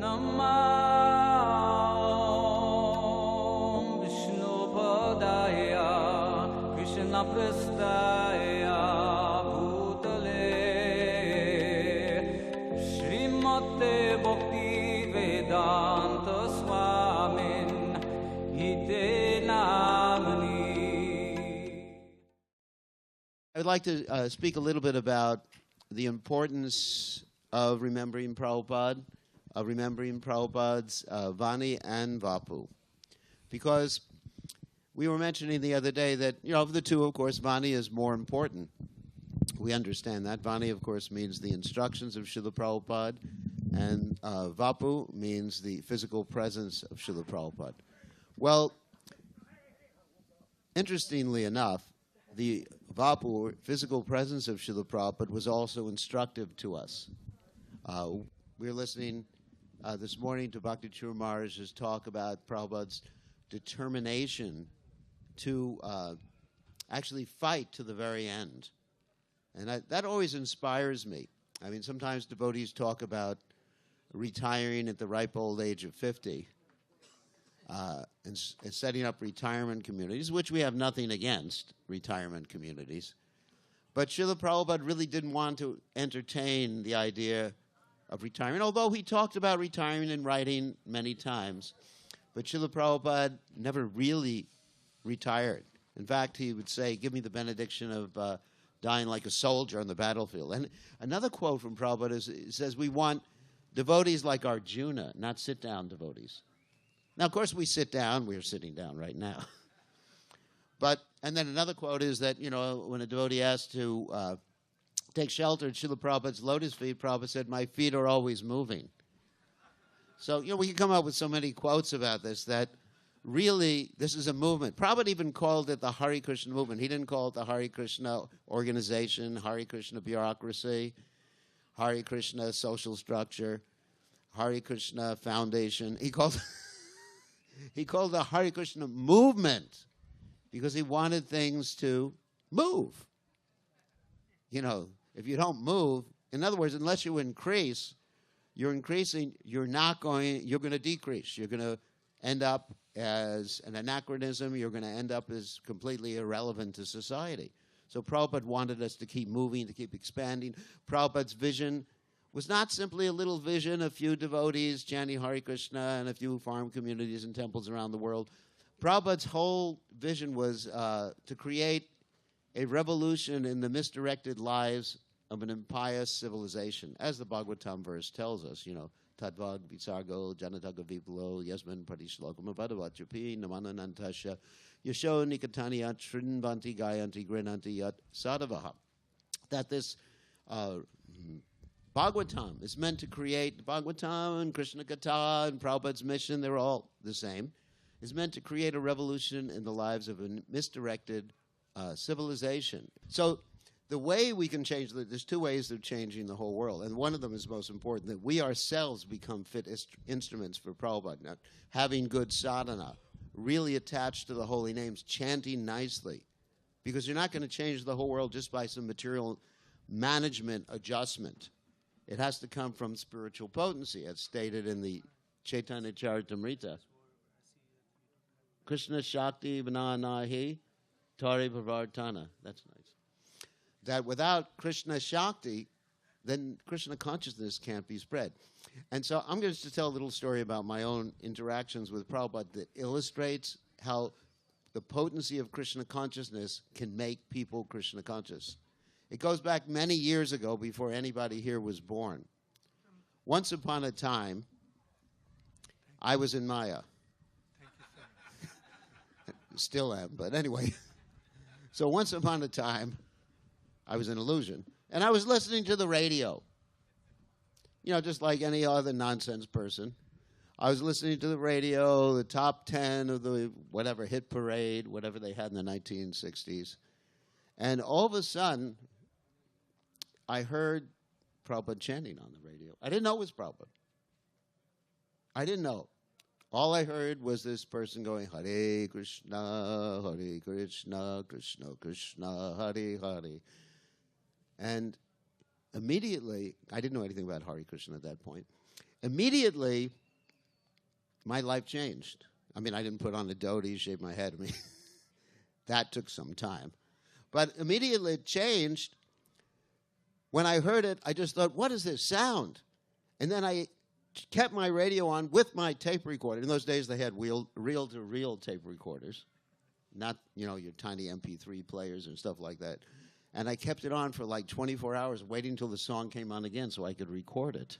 Namah Vishnu Padaya Krishna Prastaya Bhutale Srimate Bhakti Vedanta Swamin Ite Namani. I would like to speak a little bit about the importance of remembering Prabhupada, of remembering Prabhupada's Vani and Vapu. Because we were mentioning the other day that, of the two, of course, Vani is more important. We understand that. Vani, of course, means the instructions of Srila Prabhupada, and Vapu means the physical presence of Srila Prabhupada. Well, interestingly enough, the Vapu, or physical presence of Srila Prabhupada, was also instructive to us. We were listening this morning to Bhakti Chur Maharaj's talk about Prabhupada's determination to actually fight to the very end. And that always inspires me. I mean, sometimes devotees talk about retiring at the ripe old age of 50 and setting up retirement communities, which we have nothing against, retirement communities. But Srila Prabhupada really didn't want to entertain the idea of retirement, although he talked about retiring in writing many times. But Srila Prabhupada never really retired. In fact, he would say, give me the benediction of dying like a soldier on the battlefield. And another quote from Prabhupada is, it says, we want devotees like Arjuna, not sit-down devotees. Now, of course, we sit down. We're sitting down right now. And then another quote is that, when a devotee asked to take shelter at Srila Prabhupada's lotus feet, Prabhupada said, my feet are always moving. So, we can come up with so many quotes about this that really this is a movement. Prabhupada even called it the Hare Krishna movement. He didn't call it the Hare Krishna organization, Hare Krishna bureaucracy, Hare Krishna social structure, Hare Krishna foundation. He called it the Hare Krishna movement because he wanted things to move. If you don't move, in other words, unless you increase, you're increasing, you're going to decrease. You're going to end up as an anachronism. You're going to end up as completely irrelevant to society. So Prabhupada wanted us to keep moving, to keep expanding. Prabhupada's vision was not simply a little vision, a few devotees chanting Hare Krishna and a few farm communities and temples around the world. Prabhupada's whole vision was to create a revolution in the misdirected lives of an impious civilization, as the Bhagavatam verse tells us, Tadvag Visargo Janataga Vipalo Yasman Pradishlokam Avadavachapi Namananantasha Yasho Nikataniat Shrinvanti Gayanti Grinanti Yat Sadavaha. That this Bhagavatam is meant to create, Bhagavatam and Krishna Katha and Prabhupada's mission, they're all the same, is meant to create a revolution in the lives of a misdirected civilization. So the way we can change, there's two ways of changing the whole world, and one of them is most important, that we ourselves become fit instruments for Prabhupada. Now, having good sadhana, really attached to the holy names, chanting nicely, because you're not going to change the whole world just by some material management adjustment. It has to come from spiritual potency, as stated in the Chaitanya Charitamrita. Krishna Shakti Vinanahi Tari Pravartana. That's nice. That without Krishna Shakti, then Krishna consciousness can't be spread. And so I'm going to tell a little story about my own interactions with Prabhupada that illustrates how the potency of Krishna consciousness can make people Krishna conscious. It goes back many years ago, before anybody here was born. Once upon a time, I was in Maya. Still am, but anyway. So once upon a time, I was in illusion, and I was listening to the radio. Just like any other nonsense person. I was listening to the radio, the top 10 of the whatever hit parade, whatever they had in the 1960s. And all of a sudden, I heard Prabhupada chanting on the radio. I didn't know it was Prabhupada. I didn't know. All I heard was this person going, Hare Krishna, Krishna Krishna, Hare Hare. And immediately, I didn't know anything about Hare Krishna at that point. immediately, my life changed. I mean, I didn't put on a dhoti, shave my head. I mean, that took some time. But immediately it changed. When I heard it, I just thought, what is this sound? And then I kept my radio on with my tape recorder. In those days, they had reel-to-reel tape recorders, not, your tiny MP3 players and stuff like that. And I kept it on for like 24 hours, waiting until the song came on again so I could record it.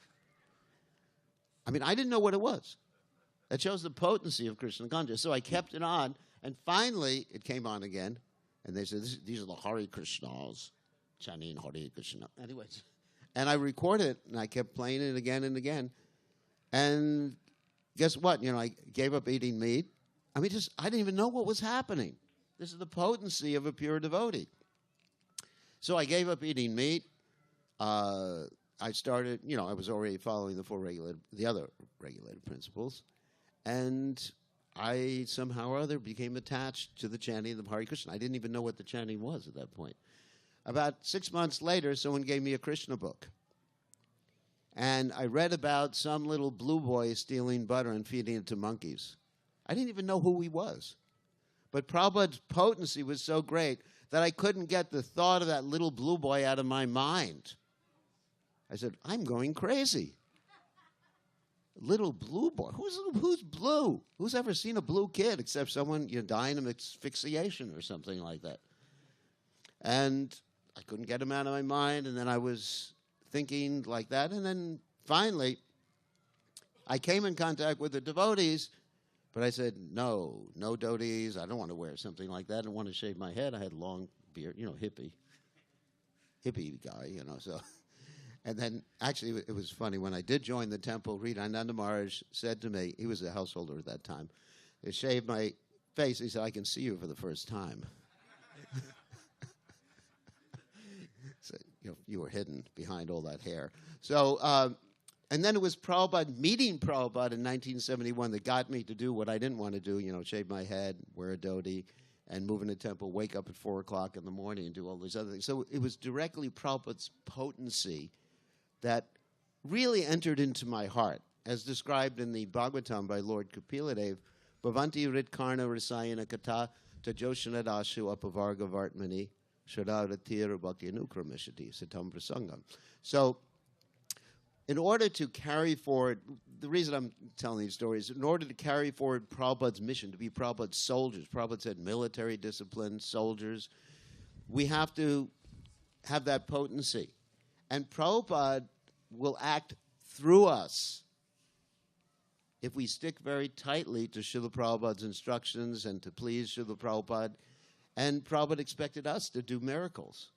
I mean, I didn't know what it was. That shows the potency of Krishna consciousness. So I kept it on, and finally it came on again. And they said, these are the Hare Krishnas, chanting Hare Krishna. Anyways, and I recorded it, and I kept playing it again and again. And guess what? I gave up eating meat. I mean, I didn't even know what was happening. This is the potency of a pure devotee. So I gave up eating meat. I started, I was already following the other regulated principles. And I somehow or other became attached to the chanting of the Hare Krishna. I didn't even know what the chanting was at that point. About 6 months later, someone gave me a Krishna book. And I read about some little blue boy stealing butter and feeding it to monkeys. I didn't even know who he was. But Prabhupada's potency was so great that I couldn't get the thought of that little blue boy out of my mind. I said, I'm going crazy. Little blue boy? Who's blue? Who's ever seen a blue kid except someone dying of asphyxiation or something like that? And I couldn't get him out of my mind, and then I was thinking like that, and then finally I came in contact with the devotees, but I said, no dhotis. I don't want to wear something like that. I don't want to shave my head. I had long beard, hippie guy, so. And then, actually, it was funny. When I did join the temple, Rita Ananda Maharaj said to me, he was a householder at that time, they shaved my face. He said, I can see you for the first time. So, you were hidden behind all that hair. So, and then it was Prabhupada, meeting Prabhupada in 1971 that got me to do what I didn't want to do, shave my head, wear a dhoti, and move in the temple, wake up at 4 o'clock in the morning and do all these other things. So it was directly Prabhupada's potency that really entered into my heart, as described in the Bhagavatam by Lord Kapiladev, Bhavanti Ritkarna Rasayana Kata Tajoshana Dashu Apavarga Vartmani Shadaratira Bhakyanukramishati Satam Prasangam. So, in order to carry forward, the reason I'm telling these stories, in order to carry forward Prabhupada's mission, to be Prabhupada's soldiers, Prabhupada said military discipline, soldiers, we have to have that potency. And Prabhupada will act through us if we stick very tightly to Srila Prabhupada's instructions and to please Srila Prabhupada. And Prabhupada expected us to do miracles.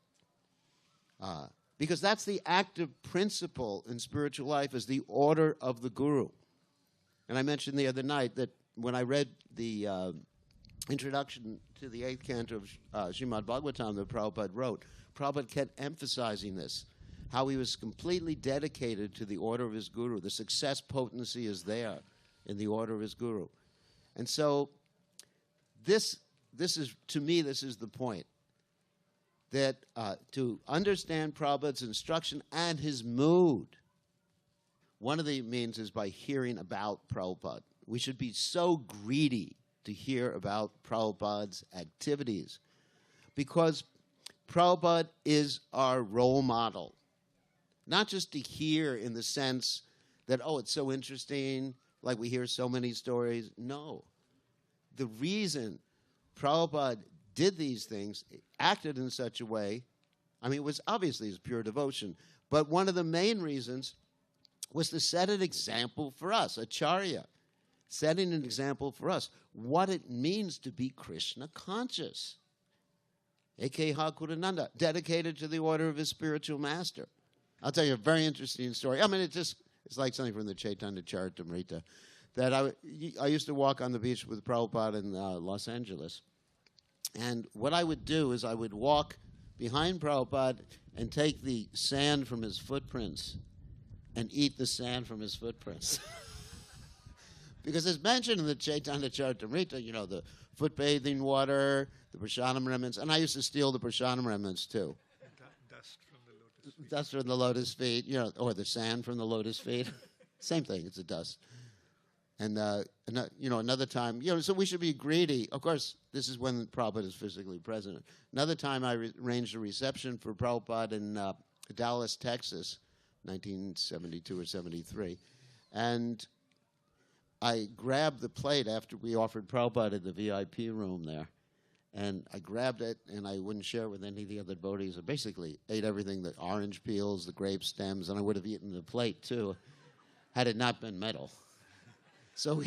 Because that's the active principle in spiritual life, is the order of the Guru. And I mentioned the other night that when I read the introduction to the 8th canto of Srimad Bhagavatam that Prabhupada wrote, Prabhupada kept emphasizing this, how he was completely dedicated to the order of his Guru. The success potency is there in the order of his Guru. And so this is, to me, this is the point. That to understand Prabhupada's instruction and his mood, one of the means is by hearing about Prabhupada. We should be so greedy to hear about Prabhupada's activities because Prabhupada is our role model. Not just to hear in the sense that, oh, it's so interesting, like we hear so many stories. No. The reason Prabhupada did these things, acted in such a way, I mean, it was obviously his pure devotion, but one of the main reasons was to set an example for us, Acharya, setting an example for us, what it means to be Krishna conscious. A.K. Hakurananda, dedicated to the order of his spiritual master. I'll tell you a very interesting story. I mean, it's like something from the Chaitanya Charitamrita, that I used to walk on the beach with Prabhupada in Los Angeles. And what I would do is I would walk behind Prabhupada and take the sand from his footprints and eat the sand from his footprints. Because it's mentioned in the Chaitanya Charitamrita, the foot bathing water, the prasadam remnants, and I used to steal the prasadam remnants too. Dust from the lotus feet. Dust from the lotus feet, or the sand from the lotus feet. Same thing. It's a dust. And another time, so we should be greedy. Of course, this is when Prabhupada is physically present. Another time, I arranged a reception for Prabhupada in Dallas, Texas, 1972 or 73, and I grabbed the plate after we offered Prabhupada in the VIP room there, and I grabbed it, and I wouldn't share it with any of the other devotees. I basically ate everything, the orange peels, the grape stems, and I would have eaten the plate, too, had it not been metal. So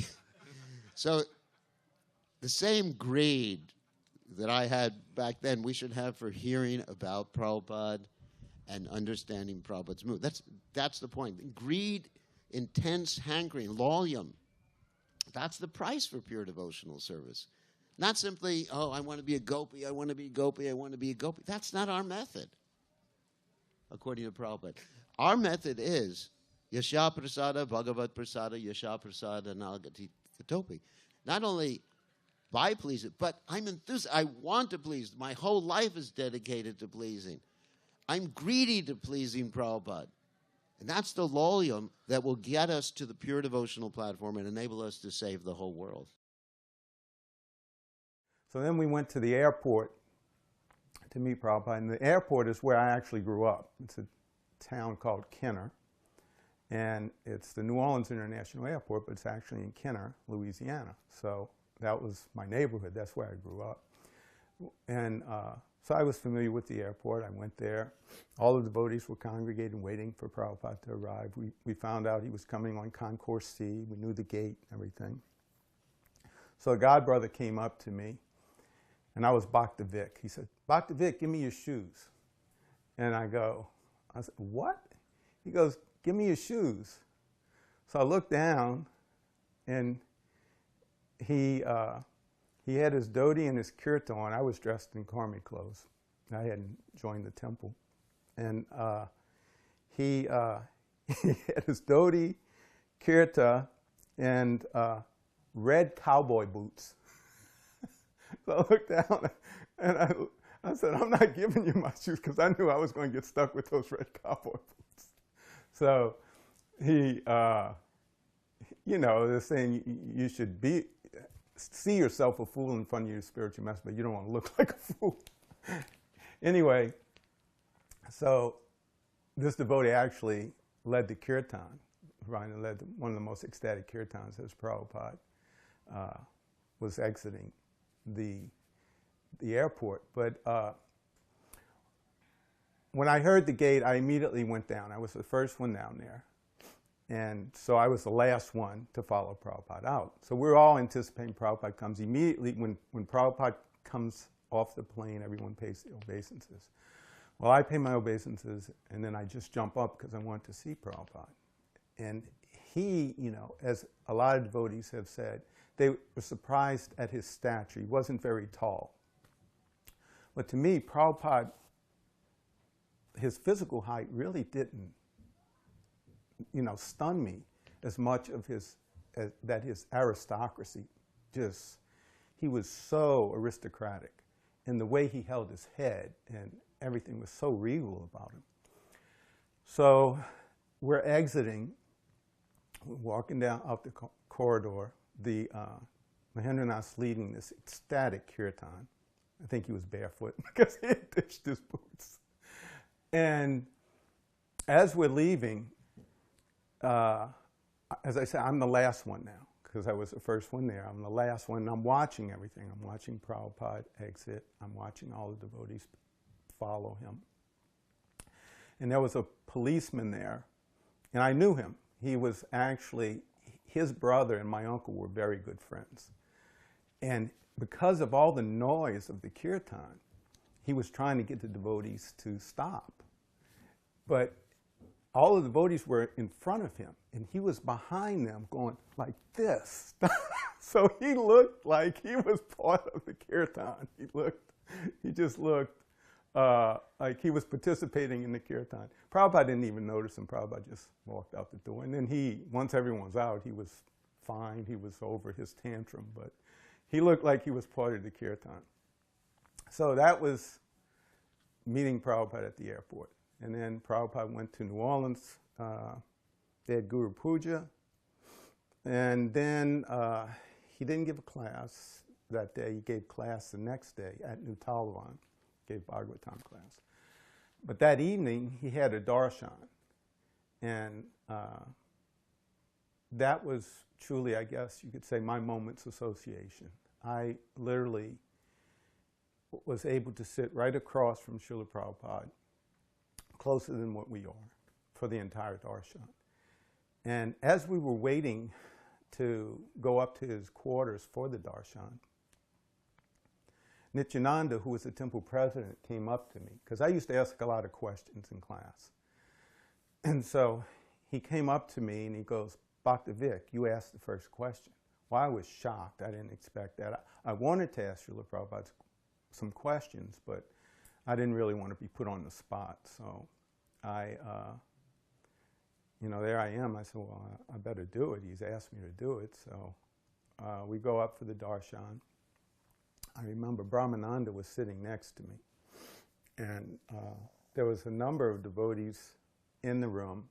the same greed that I had back then, we should have for hearing about Prabhupada and understanding Prabhupada's mood. That's the point. Greed, intense hankering, loyum. That's the price for pure devotional service. Not simply, I want to be a gopi, I want to be a gopi, I want to be a gopi. That's not our method, according to Prabhupada. Our method is Yasha Prasada, Bhagavat Prasada, Yasha Prasada, Nalagati Katopi. Not only by pleasing, but I'm enthused. I want to please. My whole life is dedicated to pleasing. I'm greedy to pleasing Prabhupada. And that's the loyum that will get us to the pure devotional platform and enable us to save the whole world. So then we went to the airport to meet Prabhupada. And the airport is where I actually grew up. It's a town called Kenner. And it's the New Orleans International Airport, but it's actually in Kenner, Louisiana. So that was my neighborhood. That's where I grew up. And so I was familiar with the airport. I went there. All the devotees were congregated waiting for Prabhupada to arrive. We found out he was coming on Concourse C. We knew the gate and everything. So a godbrother came up to me, and I was Bhakta Vic. He said, "Bhakta Vic, give me your shoes." And I said, "What?" He goes, "Give me your shoes." So I looked down, and he had his dhoti and his kirta on. I was dressed in karmi clothes. I hadn't joined the temple. And he had his dhoti, kirta, and red cowboy boots. So I looked down, and I said, "I'm not giving you my shoes," because I knew I was going to get stuck with those red cowboy boots. So he, they're saying you should see yourself a fool in front of your spiritual master, but you don't want to look like a fool. Anyway, so this devotee actually led the kirtan, right, and led one of the most ecstatic kirtans as Prabhupada was exiting the airport. But when I heard the gate, I immediately went down. I was the first one down there. And so I was the last one to follow Prabhupada out. So we're all anticipating Prabhupada comes. Immediately when Prabhupada comes off the plane, everyone pays the obeisances. Well, I pay my obeisances, and then I just jump up because I want to see Prabhupada. And he, as a lot of devotees have said, they were surprised at his stature. He wasn't very tall. But to me, Prabhupada, his physical height really didn't, stun me as much of his aristocracy. He was so aristocratic, and the way he held his head and everything was so regal about him. So we're exiting, we're walking down out the corridor. The Mahendranath's leading this ecstatic kirtan. I think he was barefoot because he had ditched his boots. And as we're leaving, as I said, I'm the last one now because I was the first one there. I'm the last one. I'm watching everything. I'm watching Prabhupada exit. I'm watching all the devotees follow him. And there was a policeman there, and I knew him. He was actually, his brother and my uncle were very good friends. And because of all the noise of the kirtan, he was trying to get the devotees to stop. But all of the devotees were in front of him, and he was behind them going like this. So he looked like he was part of the kirtan. He just looked like he was participating in the kirtan. Prabhupada didn't even notice him. Prabhupada just walked out the door. And then once everyone was out, he was fine. He was over his tantrum, but he looked like he was part of the kirtan. So that was meeting Prabhupada at the airport. And then Prabhupada went to New Orleans They had Guru Puja. And then he didn't give a class that day. He gave class the next day at New Talavan, gave Bhagavatam class. But that evening, he had a darshan. And that was truly, I guess you could say, my Moments Association. I literally was able to sit right across from Srila Prabhupada, closer than what we are, for the entire darshan. And as we were waiting to go up to his quarters for the darshan, Nityananda, who was the temple president, came up to me, because I used to ask a lot of questions in class. And so he came up to me and he goes, Bhakta Vic, you asked the first question. Well, I was shocked. I didn't expect that. I wanted to ask Srila Prabhupada some questions, but I didn't really want to be put on the spot. So there I am. I said, well, I better do it. He's asked me to do it. So we go up for the darshan. I remember Brahmananda was sitting next to me. And there was a number of devotees in the room.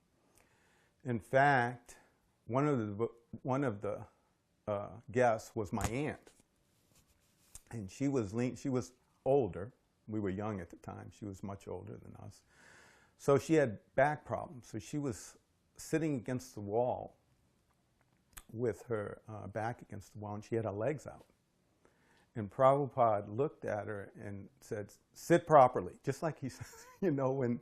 In fact, one of the guests was my aunt. And she was older. We were young at the time. She was much older than us. So she had back problems. So she was sitting against the wall with her back against the wall, and she had her legs out. And Prabhupada looked at her and said, sit properly, just like he says, when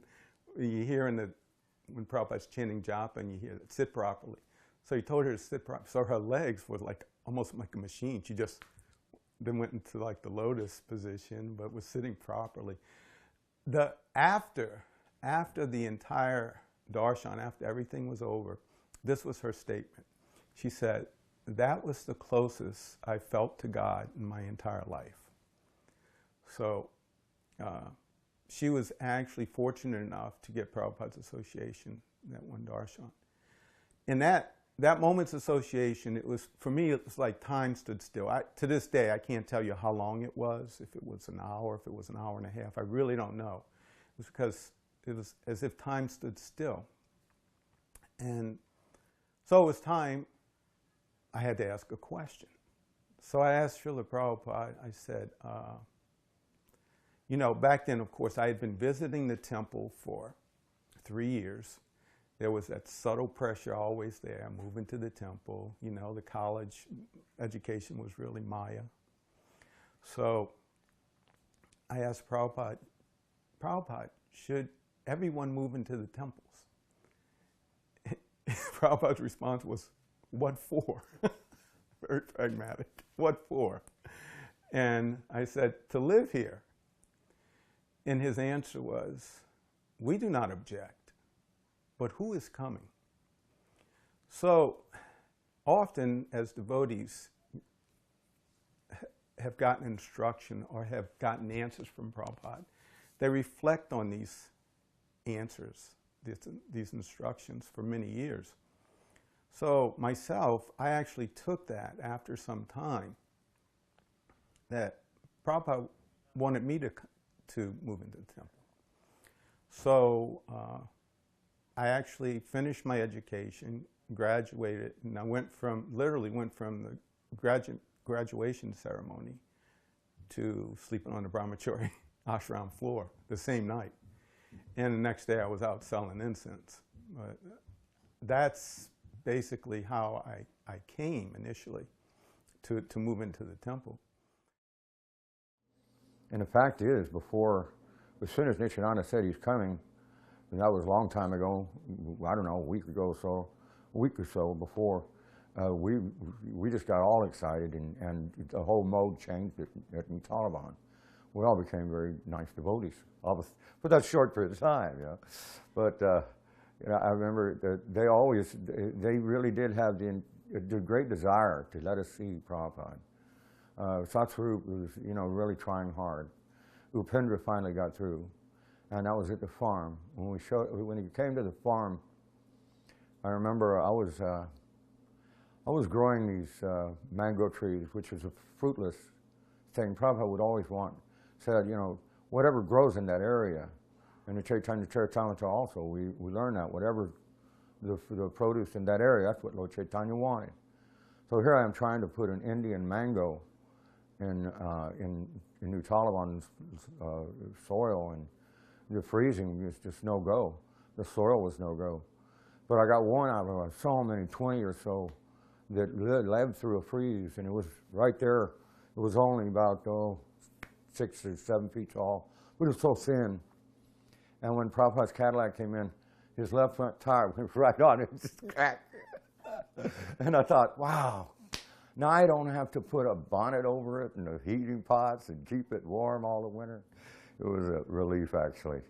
you hear when Prabhupada's chanting japa and you hear it, sit properly. So he told her to sit properly. So her legs were almost like a machine. She just then went into the lotus position, but was sitting properly. After the entire darshan, after everything was over, this was her statement. She said, that was the closest I felt to God in my entire life. So she was actually fortunate enough to get Prabhupada's association, that one darshan. In that Moments Association, for me, it was like time stood still. To this day, I can't tell you how long it was, if it was an hour, if it was an hour and a half. I really don't know. It was because it was as if time stood still. And so it was time I had to ask a question. So I asked Srila Prabhupada, I said, back then, of course, I had been visiting the temple for 3 years. There was that subtle pressure always there, moving to the temple. The college education was really Maya. So I asked Prabhupada, should everyone move into the temples? Prabhupada's response was, what for? Very pragmatic. What for? And I said, to live here. And his answer was, we do not object, but who is coming? So often as devotees have gotten instruction or have gotten answers from Prabhupada, they reflect on these answers, these instructions for many years. So myself, I actually took that after some time, that Prabhupada wanted me to move into the temple. So I actually finished my education, graduated, and I literally went from the graduation ceremony to sleeping on the brahmachari ashram floor the same night. And the next day I was out selling incense. But that's basically how I came initially to move into the temple. And the fact is, as soon as Nityananda said he's coming, and that was a long time ago, I don't know, a week or so before, we just got all excited, and the whole mode changed at New Talavan. We all became very nice devotees, for that short period of time, But I remember that they really did have the great desire to let us see Prabhupada. Satsvarup was, really trying hard. Upendra finally got through, and that was at the farm. When he came to the farm, I remember I was growing these mango trees, which was a fruitless thing. Prabhupada would always said, whatever grows in that area, and the Chaitanya Charitamrita also, we learn that whatever the produce in that area. That's what Lord Chaitanya wanted. So here I am trying to put an Indian mango in New Taliban's soil, and the freezing was just no go. The soil was no go. But I got one out of so many, 20 or so, that lived through a freeze, and it was right there. It was only about 6 or 7 feet tall, but it was so thin. And when Prabhupada's Cadillac came in, his left front tire went right on it, just cracked. And I thought, wow, now I don't have to put a bonnet over it and the heating pots and keep it warm all the winter. It was a relief, actually.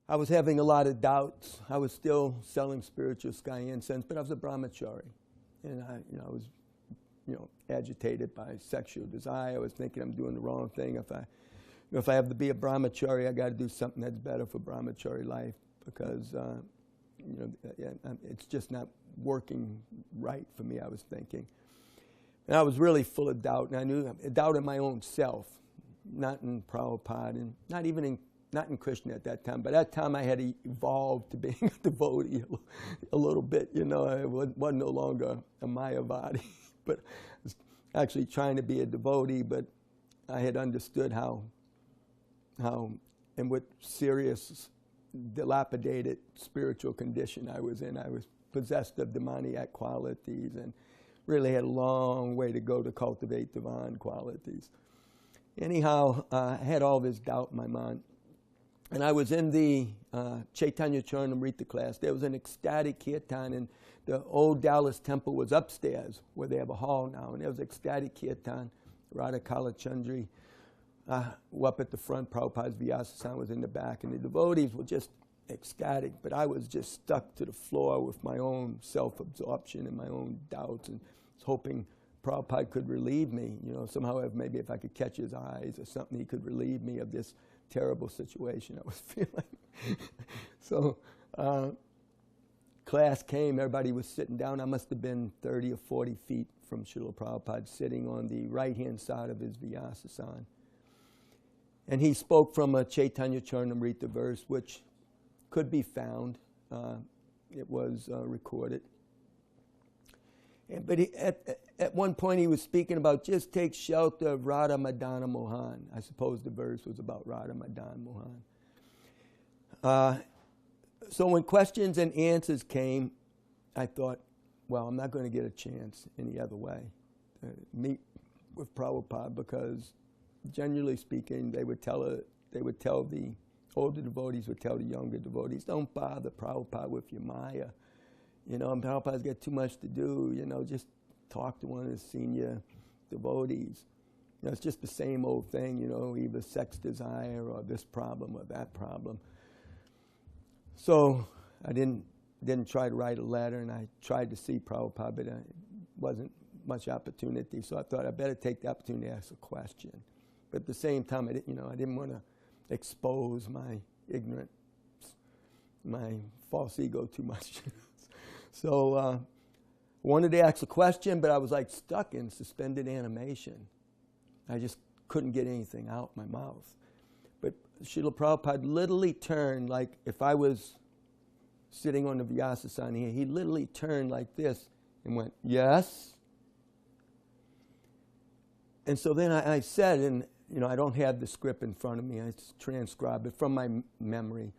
I was having a lot of doubts. I was still selling spiritual sky incense, but I was a brahmachari. And I was, agitated by sexual desire. I was thinking I'm doing the wrong thing. If I have to be a brahmachari, I got to do something that's better for brahmachari life, because it's just not working right for me, I was thinking. And I was really full of doubt, and I knew doubt in my own self, not in Prabhupada, and not in Krishna at that time. But at that time I had evolved to being a devotee a little bit. I was no longer a Mayavadi, but I was actually trying to be a devotee. But I had understood how and what serious, dilapidated spiritual condition I was in. I was possessed of demoniac qualities and really had a long way to go to cultivate divine qualities. Anyhow, I had all this doubt in my mind. And I was in the Chaitanya Charanamrita class. There was an ecstatic kirtan, and the old Dallas temple was upstairs, where they have a hall now. And there was ecstatic kirtan. Radha Kalachandri were up at the front. Prabhupada's Vyasasana was in the back. And the devotees were just ecstatic. But I was just stuck to the floor with my own self-absorption and my own doubts, and was hoping Prabhupada could relieve me. Somehow maybe if I could catch his eyes or something, he could relieve me of this terrible situation I was feeling. So class came, everybody was sitting down. I must have been 30 or 40 feet from Srila Prabhupada, sitting on the right-hand side of his Vyasasana. And he spoke from a Chaitanya Charanamrita verse, which could be found. It was recorded. But at one point he was speaking about just take shelter of Radha Madana Mohan. I suppose the verse was about Radha Madana Mohan. So when questions and answers came, I thought, well, I'm not going to get a chance any other way to meet with Prabhupada, because generally speaking, the older devotees would tell the younger devotees, don't bother Prabhupada with your Maya. Prabhupada's got too much to do. Just talk to one of the senior devotees. It's just the same old thing, either sex desire or this problem or that problem. So I didn't try to write a letter, and I tried to see Prabhupada, but it wasn't much opportunity. So I thought I better take the opportunity to ask a question. But at the same time, I didn't want to expose my ignorance, my false ego too much. So I wanted to ask a question, but I was like stuck in suspended animation. I just couldn't get anything out my mouth. But Srila Prabhupada literally turned, like if I was sitting on the Vyasasana here, he literally turned like this and went, yes. And so then I said, and I don't have the script in front of me, I transcribed it from my memory.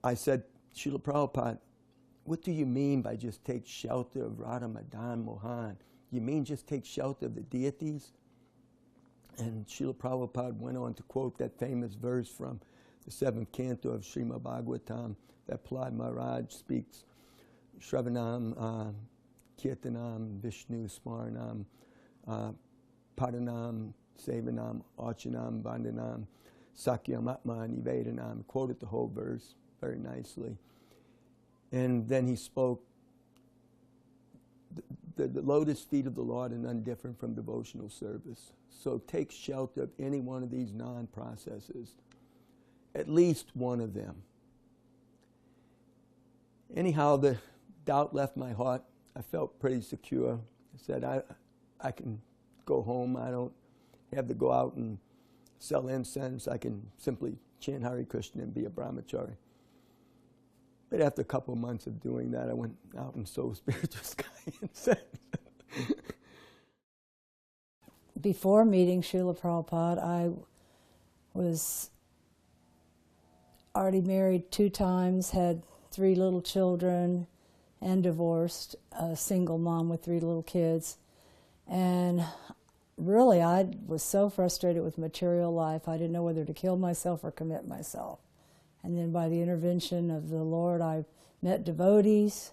I said, Srila Prabhupada, what do you mean by just take shelter of Radha Madana Mohan? You mean just take shelter of the deities? And Srila Prabhupada went on to quote that famous verse from the 7th canto of Srimad Bhagavatam that Prahlad Maharaj speaks, Shravanam, Kirtanam, Vishnu Smaranam, Padanam, Sevanam, Archanam, Vandanam, Sakyam Atma Nivedanam. Quoted the whole verse very nicely. And then he spoke, the lotus feet of the Lord are none different from devotional service. So take shelter of any one of these non-processes, at least one of them. Anyhow, the doubt left my heart. I felt pretty secure. I said, I can go home. I don't have to go out and sell incense. I can simply chant Hare Krishna and be a brahmachari. But after a couple of months of doing that, I went out and saw Spiritual Sky and said, before meeting Srila Prabhupada, I was already married 2 times, had 3 little children, and divorced, a single mom with 3 little kids. And really, I was so frustrated with material life, I didn't know whether to kill myself or commit myself. And then by the intervention of the Lord, I met devotees.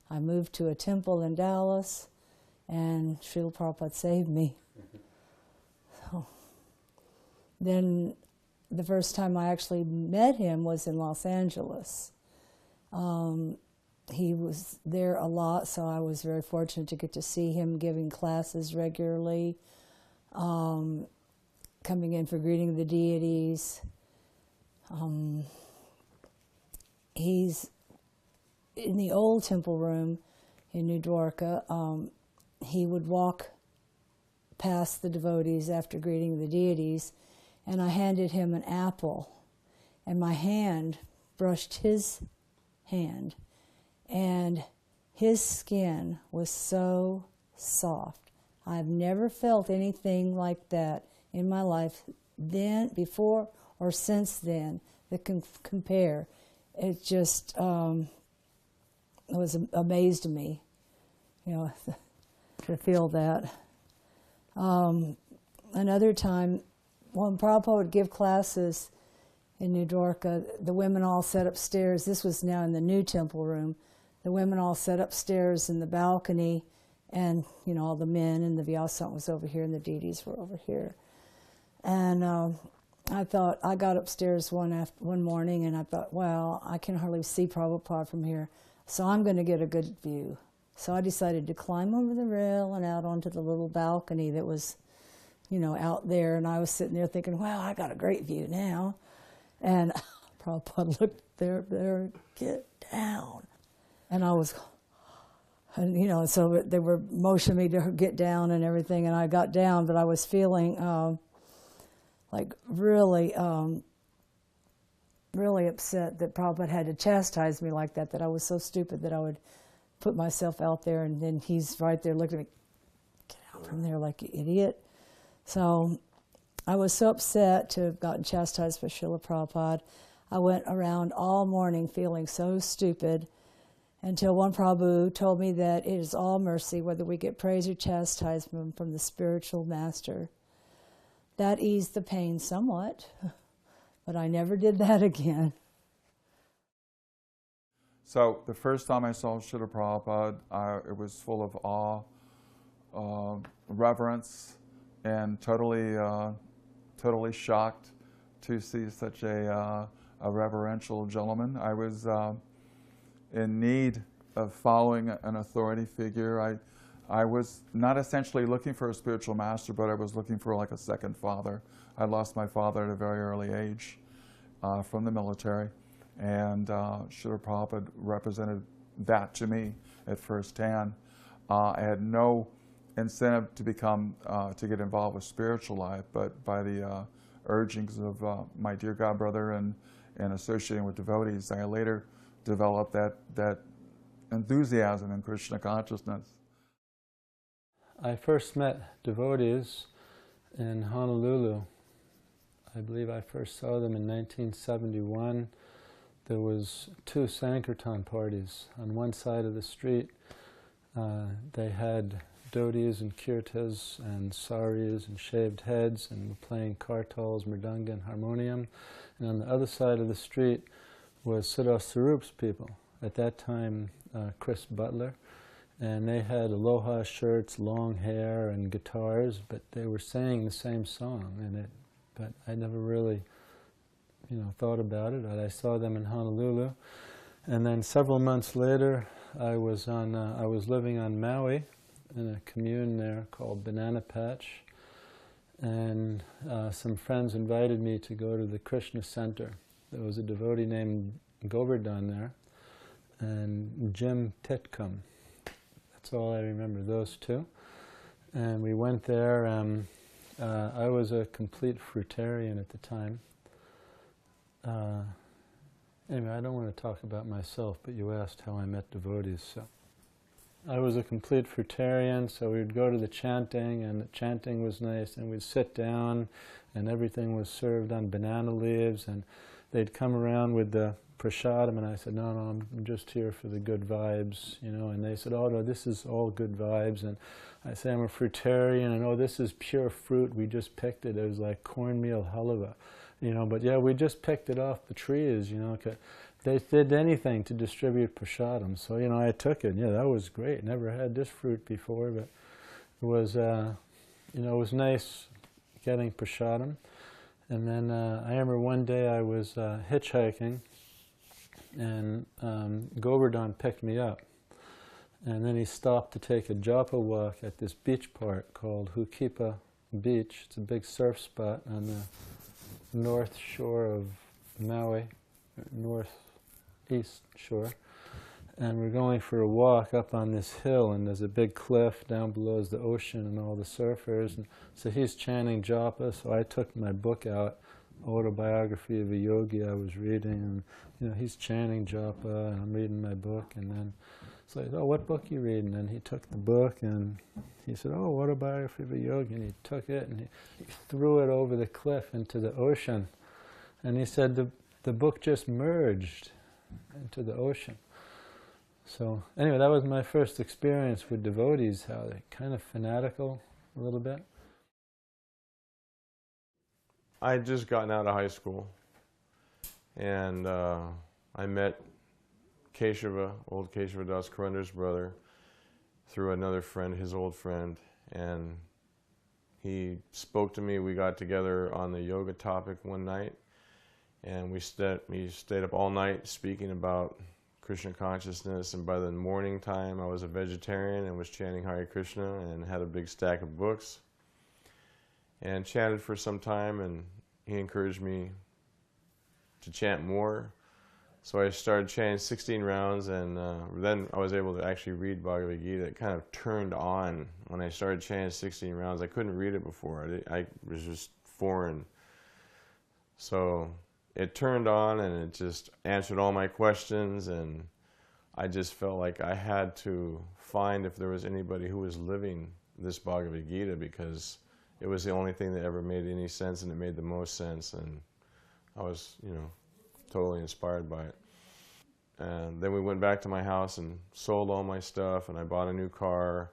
I moved to a temple in Dallas, and Srila Prabhupada saved me. So, then the first time I actually met him was in Los Angeles. He was there a lot, so I was very fortunate to get to see him giving classes regularly, coming in for greeting the deities. He's in the old temple room in New Dwarka. He would walk past the devotees after greeting the deities, and I handed him an apple, and my hand brushed his hand, and his skin was so soft. I've never felt anything like that in my life, then, before, or since then, that can compare. It just was amazed me, you know, to feel that. Another time, when Prabhupada would give classes in New Dwarka, the women all sat upstairs. This was now in the new temple room. The women all sat upstairs in the balcony, and, you know, all the men, and the Vyasant was over here, and the deities were over here. And I thought, I got upstairs one morning, and I thought, well, I can hardly see Prabhupada from here, so I'm going to get a good view. So I decided to climb over the rail and out onto the little balcony that was, you know, out there, and I was sitting there thinking, wow, I got a great view now. And Prabhupada looked there, get down. And I was, and, you know, so they were motioning me to get down and everything, and I got down, but I was feeling like really, really upset that Prabhupada had to chastise me like that, that I was so stupid that I would put myself out there, and then he's right there looking at me, get out from there like you idiot. So I was so upset to have gotten chastised by Srila Prabhupada. I went around all morning feeling so stupid, until one Prabhu told me that it is all mercy, whether we get praise or chastisement from the spiritual master. That eased the pain somewhat, but I never did that again. So the first time I saw Srila Prabhupada, it was full of awe, reverence, and totally shocked to see such a reverential gentleman. I was in need of following an authority figure. I was not essentially looking for a spiritual master, but I was looking for like a second father. I lost my father at a very early age from the military, and Srila Prabhupada represented that to me at first hand. I had no incentive to to get involved with spiritual life, but by the urgings of my dear godbrother and associating with devotees, I later developed that enthusiasm in Krishna consciousness. I first met devotees in Honolulu. I believe I first saw them in 1971. There was 2 Sankirtan parties. On one side of the street, they had dhotis and kirtas and saris and shaved heads and were playing kartals, mridanga, and harmonium. And on the other side of the street was Siddharth Sarup's people. At that time, Chris Butler. And they had aloha shirts, long hair, and guitars, but they were saying the same song. But I never really, thought about it. I saw them in Honolulu, and then several months later, I was living on Maui in a commune there called Banana Patch, and some friends invited me to go to the Krishna Center. There was a devotee named Govardhan there, and Jim Titcomb. That's all I remember, those 2. And we went there. I was a complete fruitarian at the time. Anyway, I don't want to talk about myself, but you asked how I met devotees. So I was a complete fruitarian, so we'd go to the chanting, and the chanting was nice, and we'd sit down, and everything was served on banana leaves, and they'd come around with the prasadam, and I said, no, I'm just here for the good vibes, you know, and they said, oh, no, this is all good vibes, and I said, I'm a fruitarian, and oh, this is pure fruit, we just picked it, it was like cornmeal halwa, you know, but yeah, we just picked it off the trees, you know, 'cause they did anything to distribute prasadam, so, you know, I took it, yeah, that was great, never had this fruit before, but it was, you know, it was nice getting prasadam. And then I remember one day I was hitchhiking, and Govardhan picked me up. And then he stopped to take a japa walk at this beach park called Hukipa Beach. It's a big surf spot on the north shore of Maui, northeast shore. And we're going for a walk up on this hill, and there's a big cliff, down below is the ocean and all the surfers. And so he's chanting japa, so I took my book out, Autobiography of a Yogi I was reading, and you know, he's chanting japa, and I'm reading my book, and then it's like, oh, what book you reading? And he took the book, and he said, oh, Autobiography of a Yogi, and he took it, and he threw it over the cliff into the ocean. And he said, the book just merged into the ocean. So anyway, that was my first experience with devotees, how they're kind of fanatical a little bit. I had just gotten out of high school, and I met Keshava, old Keshava Das Karandar's brother, through another friend, his old friend, and he spoke to me. We got together on the yoga topic one night, and we stayed up all night speaking about Krishna consciousness, and by the morning time I was a vegetarian and was chanting Hare Krishna and had a big stack of books and chanted for some time, and he encouraged me to chant more. So I started chanting 16 rounds, and then I was able to actually read Bhagavad Gita. It kind of turned on when I started chanting 16 rounds. I couldn't read it before. I was just foreign. So it turned on, and it just answered all my questions, and I just felt like I had to find if there was anybody who was living this Bhagavad Gita, because it was the only thing that ever made any sense, and it made the most sense, and I was, you know, totally inspired by it. And then we went back to my house and sold all my stuff, and I bought a new car,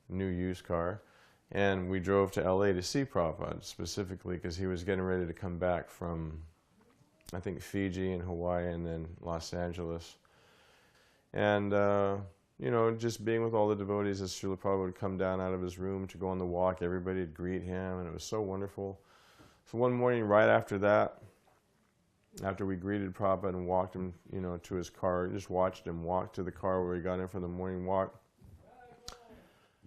new used car, and we drove to LA to see Prabhupada, specifically because he was getting ready to come back from, I think, Fiji and Hawaii and then Los Angeles. And, you know, just being with all the devotees, as Srila Prabhupada would come down out of his room to go on the walk, everybody would greet him, and it was so wonderful. So one morning right after that, after we greeted Prabhupada and walked him, you know, to his car, just watched him walk to the car where he got in for the morning walk.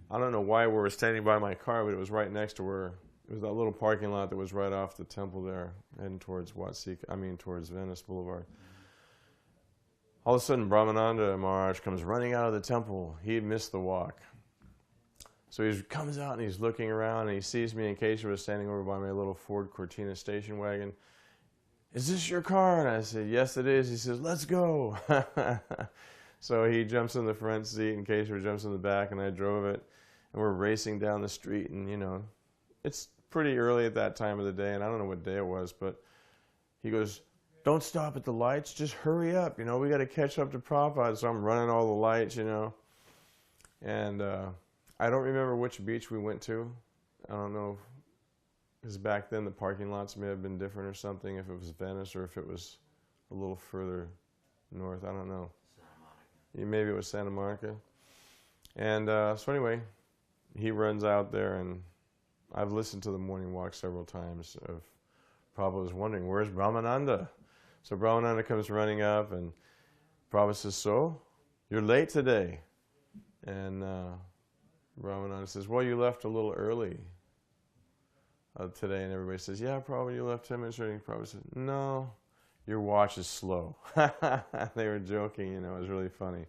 I don't know why we were standing by my car, but it was right next to where, it was that little parking lot that was right off the temple there, heading towards towards Venice Boulevard. All of a sudden, Brahmananda Maharaj comes running out of the temple. He had missed the walk. So he comes out and he's looking around, and he sees me and Keshava standing over by my little Ford Cortina station wagon. Is this your car? And I said, yes, it is. He says, let's go. So he jumps in the front seat, and Keshava jumps in the back, and I drove it. And we're racing down the street, and, you know, it's pretty early at that time of the day, and I don't know what day it was, but he goes, don't stop at the lights, just hurry up, you know, we got to catch up to Prabhupada. So I'm running all the lights, you know. And I don't remember which beach we went to. I don't know, because back then the parking lots may have been different or something, if it was Venice or if it was a little further north, I don't know. Santa Monica. Maybe it was Santa Monica. And so anyway, he runs out there, and I've listened to the morning walk several times. Prabhupada was wondering, where's Brahmananda? So Brahmananda comes running up, and Prabhupada says, so, you're late today. And Brahmananda says, well, you left a little early today. And everybody says, yeah, Prabhupada, you left 10 minutes early. Prabhupada said, no, your watch is slow. They were joking, you know, it was really funny.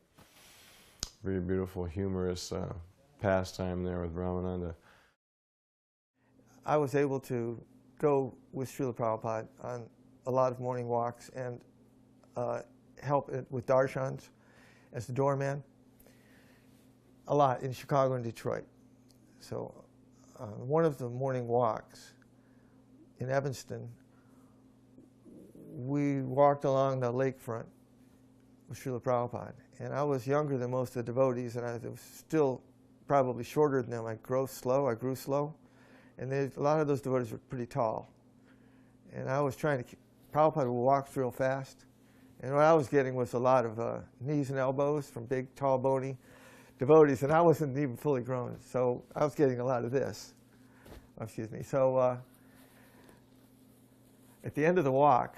Very beautiful, humorous pastime there with Brahmananda. I was able to go with Srila Prabhupada on a lot of morning walks, and help with darshans as the doorman. A lot in Chicago and Detroit. So one of the morning walks in Evanston, we walked along the lakefront with Srila Prabhupada. And I was younger than most of the devotees, and I was still probably shorter than them. I grew slow. And a lot of those devotees were pretty tall. And I was trying to, Prabhupada walked real fast. And what I was getting was a lot of knees and elbows from big, tall, bony devotees, and I wasn't even fully grown. So I was getting a lot of this. Oh, excuse me. So at the end of the walk,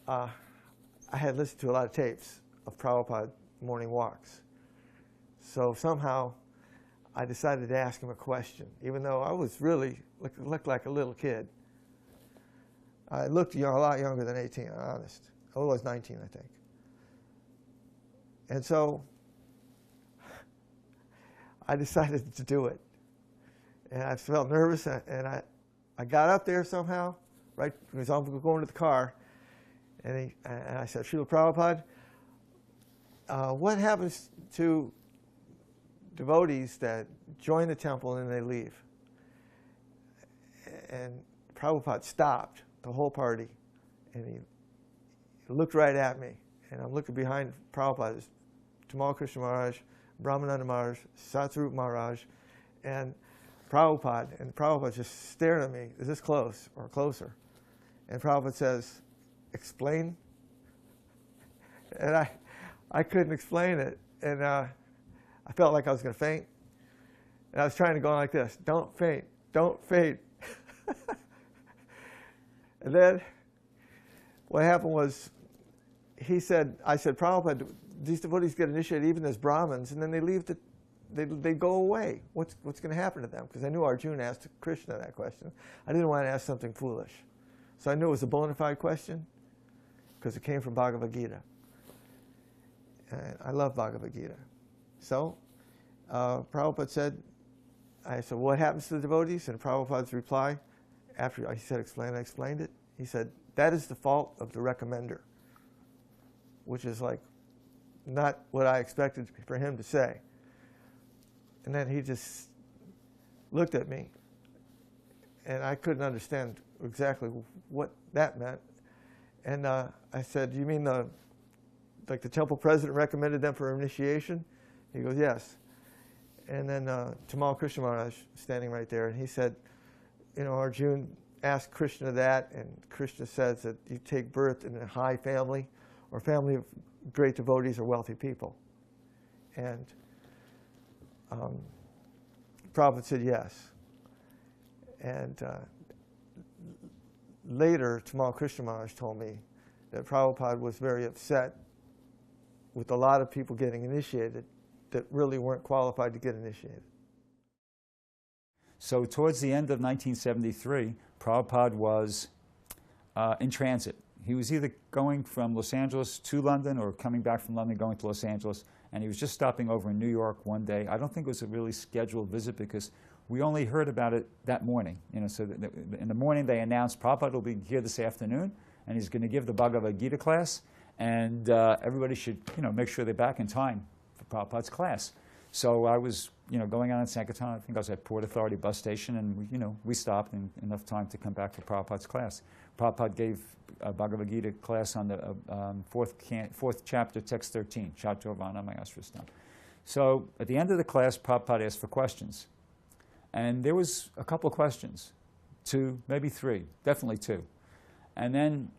I had listened to a lot of tapes of Prabhupada morning walks. So somehow I decided to ask him a question, even though I was really, looked like a little kid. I looked a lot younger than 18, I'm honest. I was 19, I think. And so I decided to do it. And I felt nervous, and I got up there somehow, right, because I was going to the car, and I said, Srila Prabhupada, what happens to devotees that join the temple and they leave? And Prabhupada stopped the whole party, and he looked right at me. And I'm looking behind Prabhupada. There's Tamal Krishna Maharaj, Brahmananda Maharaj, Satsarup Maharaj, and Prabhupada. And Prabhupada just stared at me, is this close or closer? And Prabhupada says, explain. And I couldn't explain it. And I felt like I was going to faint. And I was trying to go like this, don't faint, don't faint. And then what happened was, I said, Prabhupada, these devotees get initiated even as Brahmins, and then they leave, they go away. What's going to happen to them? Because I knew Arjuna asked Krishna that question. I didn't want to ask something foolish. So I knew it was a bona fide question, because it came from Bhagavad Gita. And I love Bhagavad Gita. So Prabhupada said, I said, what happens to the devotees? And Prabhupada's reply, after he said explain, I explained it. He said, that is the fault of the recommender, which is like not what I expected for him to say. And then he just looked at me, and I couldn't understand exactly what that meant. And I said, you mean like the temple president recommended them for initiation? He goes, yes. And then Tamal Krishna Maharaj standing right there, and he said, you know, Arjuna asked Krishna that, and Krishna says that you take birth in a high family or family of great devotees or wealthy people. And Prabhupada said yes. And later, Tamal Krishna Maharaj told me that Prabhupada was very upset with a lot of people getting initiated that really weren't qualified to get initiated. So towards the end of 1973, Prabhupada was in transit. He was either going from Los Angeles to London or coming back from London going to Los Angeles, and he was just stopping over in New York one day. I don't think it was a really scheduled visit because we only heard about it that morning. You know, so in the morning they announced Prabhupada will be here this afternoon, and he's going to give the Bhagavad Gita class, and everybody should, you know, make sure they're back in time for Prabhupada's class. So I was, you know, going on in Sankirtan. I think I was at Port Authority bus station, and we stopped in enough time to come back for Prabhupada's class. Prabhupada gave a Bhagavad Gita class on the fourth chapter, text 13, Chaturvana Mayasrastam. So at the end of the class, Prabhupada asked for questions. And there was a couple of questions, 2, maybe 3, definitely 2. And then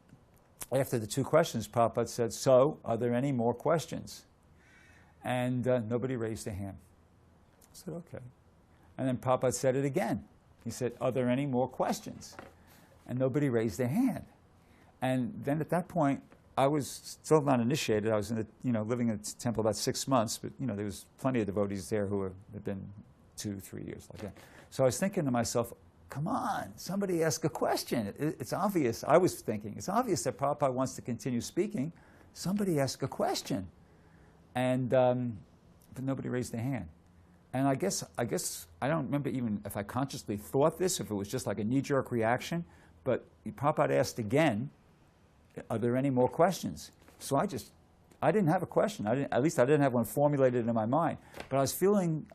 after the 2 questions, Prabhupada said, so are there any more questions? And nobody raised a hand. I said, okay. And then Prabhupada said it again. He said, are there any more questions? And nobody raised their hand. And then at that point, I was still not initiated. I was living in the temple about 6 months, but there was plenty of devotees there who had been 2, 3 years like that. So I was thinking to myself, come on, somebody ask a question. It's obvious. I was thinking, it's obvious that Prabhupada wants to continue speaking. Somebody ask a question. And but nobody raised their hand. And I guess I don't remember even if I consciously thought this, if it was just like a knee-jerk reaction, but Prabhupada asked again, are there any more questions? So I didn't have a question. At least I didn't have one formulated in my mind. But I was feeling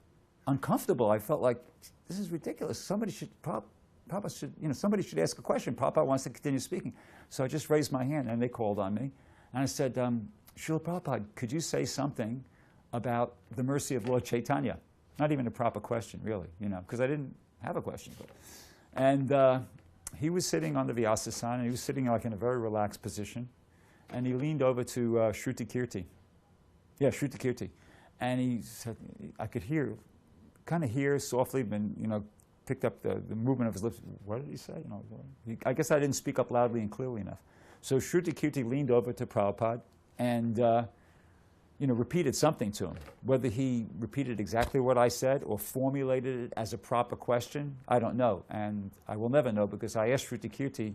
uncomfortable. I felt like, this is ridiculous. Somebody should ask a question. Prabhupada wants to continue speaking. So I just raised my hand, and they called on me. And I said, Srila Prabhupada, could you say something about the mercy of Lord Chaitanya? Not even a proper question, really, because I didn't have a question. And he was sitting on the Vyasasana, and he was sitting like in a very relaxed position. And he leaned over to Shruti Kirti. Yeah, Shruti Kirti. And he said, I could kind of hear softly, but, picked up the movement of his lips. What did he say? I guess I didn't speak up loudly and clearly enough. So Shruti Kirti leaned over to Prabhupada and, repeated something to him. Whether he repeated exactly what I said or formulated it as a proper question, I don't know. And I will never know, because I asked Shruti Kirti,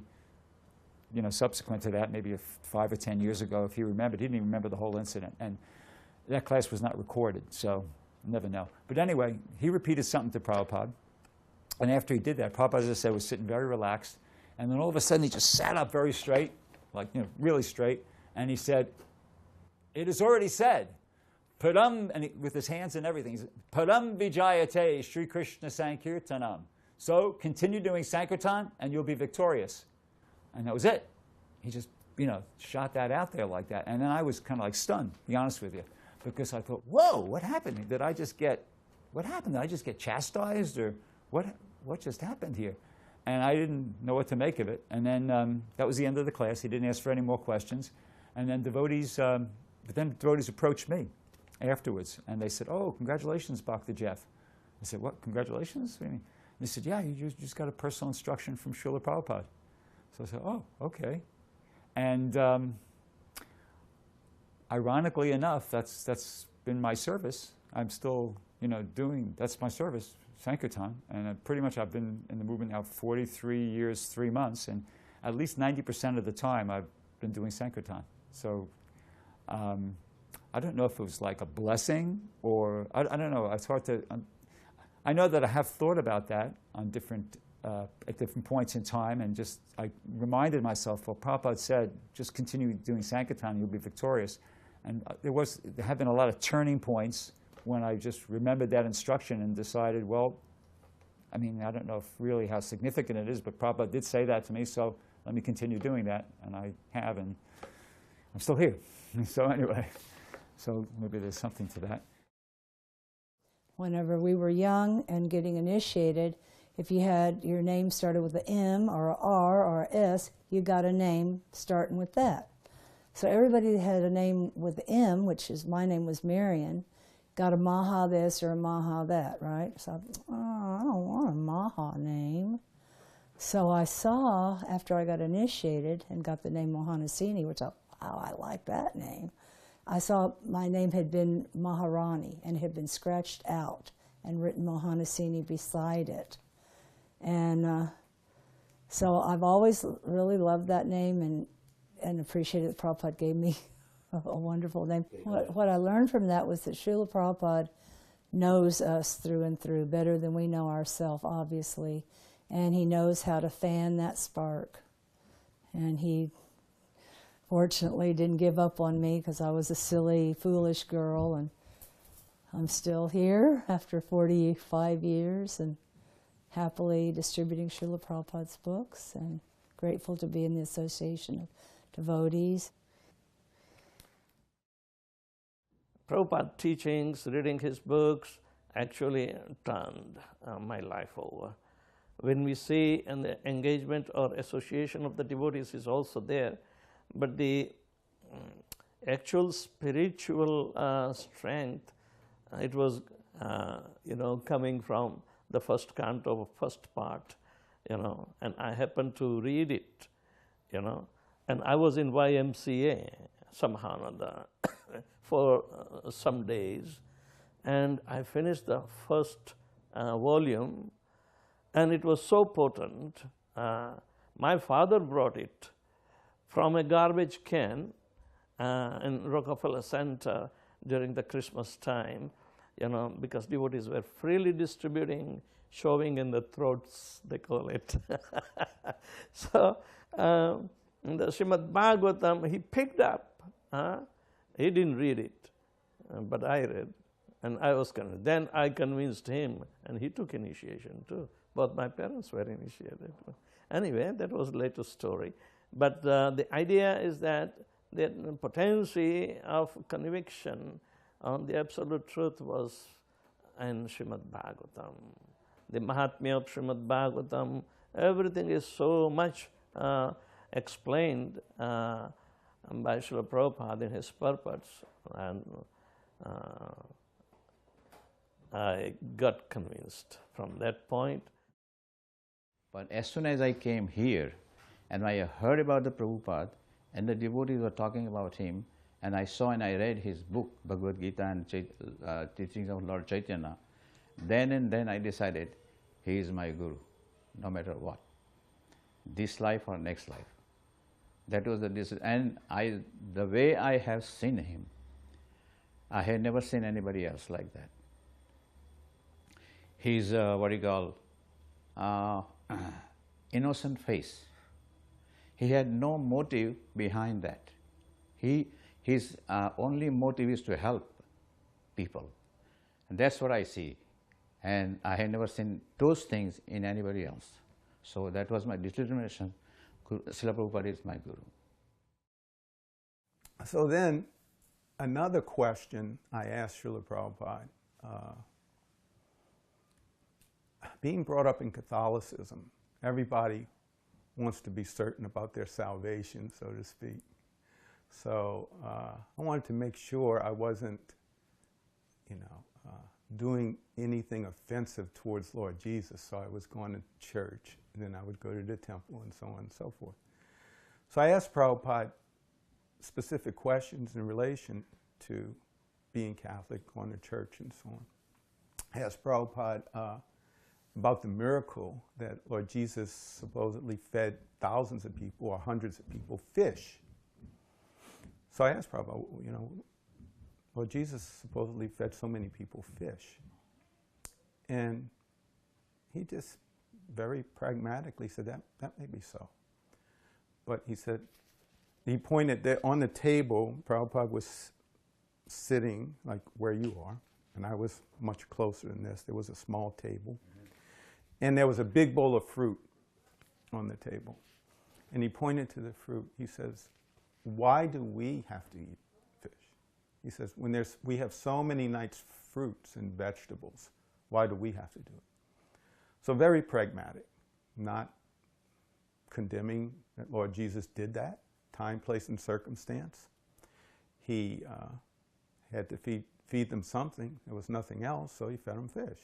subsequent to that, maybe 5 or 10 years ago, if he remembered. He didn't even remember the whole incident. And that class was not recorded, so I'll never know. But anyway, he repeated something to Prabhupada. And after he did that, Prabhupada, as I said, was sitting very relaxed. And then all of a sudden, he just sat up very straight, really straight. And he said, it is already said, Padam, and with his hands and everything, he said, Padam Vijayate Sri Krishna Sankirtanam. So continue doing Sankirtan, and you'll be victorious. And that was it. He just, shot that out there like that. And then I was kind of like stunned, to be honest with you, because I thought, whoa, what happened? Did I just get chastised, or what just happened here? And I didn't know what to make of it. And then that was the end of the class. He didn't ask for any more questions. And then devotees approached me afterwards, and they said, oh, congratulations, Bhakta Jeff. I said, what, congratulations? And they said, yeah, you just got a personal instruction from Srila Prabhupada. So I said, oh, okay. And ironically enough, that's been my service. I'm still, that's my service, Sankirtan. And pretty much I've been in the movement now 43 years, 3 months, and at least 90% of the time I've been doing Sankirtan. So I don't know if it was like a blessing, or I don't know. It's hard to. I know that I have thought about that on at different points in time, and just I reminded myself, well, Prabhupada said, just continue doing Sankirtan, you'll be victorious. And there have been a lot of turning points when I just remembered that instruction and decided, well, I don't know really how significant it is, but Prabhupada did say that to me, so let me continue doing that, and I have, and I'm still here. So anyway, so maybe there's something to that. Whenever we were young and getting initiated, if you had your name started with an M or an R or an S, you got a name starting with that. So everybody that had a name with M, which is my name was Marion, got a Maha this or a Maha that, right? So I don't want a Maha name. So I saw, after I got initiated and got the name Mohanasini, which I like that name, I saw my name had been Maharani and had been scratched out and written Mohanasini beside it. And so I've always really loved that name and appreciated that Prabhupada gave me a wonderful name. What I learned from that was that Srila Prabhupada knows us through and through better than we know ourselves, obviously. And he knows how to fan that spark. And he fortunately didn't give up on me, because I was a silly, foolish girl, and I'm still here after 45 years and happily distributing Srila Prabhupada's books, and grateful to be in the Association of Devotees. Prabhupada teachings, reading his books, actually turned my life over. When we see and the engagement or association of the devotees is also there, but the actual spiritual strength, it was, coming from the first canto of first part, and I happened to read it, and I was in YMCA somehow or other for some days, and I finished the first volume, and it was so potent. My father brought it from a garbage can in Rockefeller Center during the Christmas time, because devotees were freely distributing, shoving in the throats, they call it. So in the Srimad Bhagavatam, he picked up He didn't read it, but I read, and I was convinced. Then I convinced him, and he took initiation too. Both my parents were initiated. Anyway, that was a later story. But the idea is that the potency of conviction on the absolute truth was in Srimad Bhagavatam. The Mahatmya of Srimad Bhagavatam, everything is so much explained by Srila Prabhupada in his purports, and I got convinced from that point. But as soon as I came here, and I heard about the Prabhupada, and the devotees were talking about him, and I saw and I read his book, Bhagavad Gita and Teachings of Lord Chaitanya, then and then I decided, he is my Guru, no matter what, this life or next life. That was the decision. And the way I have seen him, I had never seen anybody else like that. His, innocent face. He had no motive behind that. His only motive is to help people. And that's what I see. And I had never seen those things in anybody else. So that was my determination. Srila Prabhupada is my Guru. So then, another question I asked Srila Prabhupada, being brought up in Catholicism, everybody wants to be certain about their salvation, so to speak. So I wanted to make sure I wasn't, doing anything offensive towards Lord Jesus. So I was going to church, and then I would go to the temple, and so on and so forth. So I asked Prabhupada specific questions in relation to being Catholic, going to church, and so on. I asked Prabhupada about the miracle that Lord Jesus supposedly fed thousands of people or hundreds of people fish. So I asked Prabhupada, Lord Jesus supposedly fed so many people fish. And he just very pragmatically said, that may be so. But he said, he pointed that on the table, Prabhupada was sitting like where you are, and I was much closer than this. There was a small table. And there was a big bowl of fruit on the table. And he pointed to the fruit. He says, why do we have to eat fish? He says, when we have so many nice fruits and vegetables, why do we have to do it? So very pragmatic, not condemning that Lord Jesus did that, time, place, and circumstance. He had to feed them something. There was nothing else, so he fed them fish.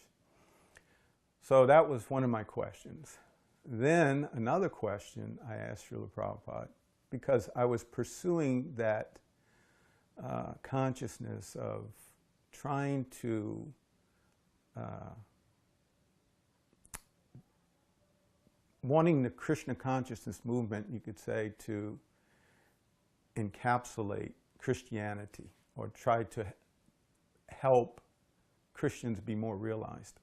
So that was one of my questions. Then another question I asked Srila Prabhupada, because I was pursuing that consciousness of trying to wanting the Krishna consciousness movement, you could say, to encapsulate Christianity or try to help Christians be more realized.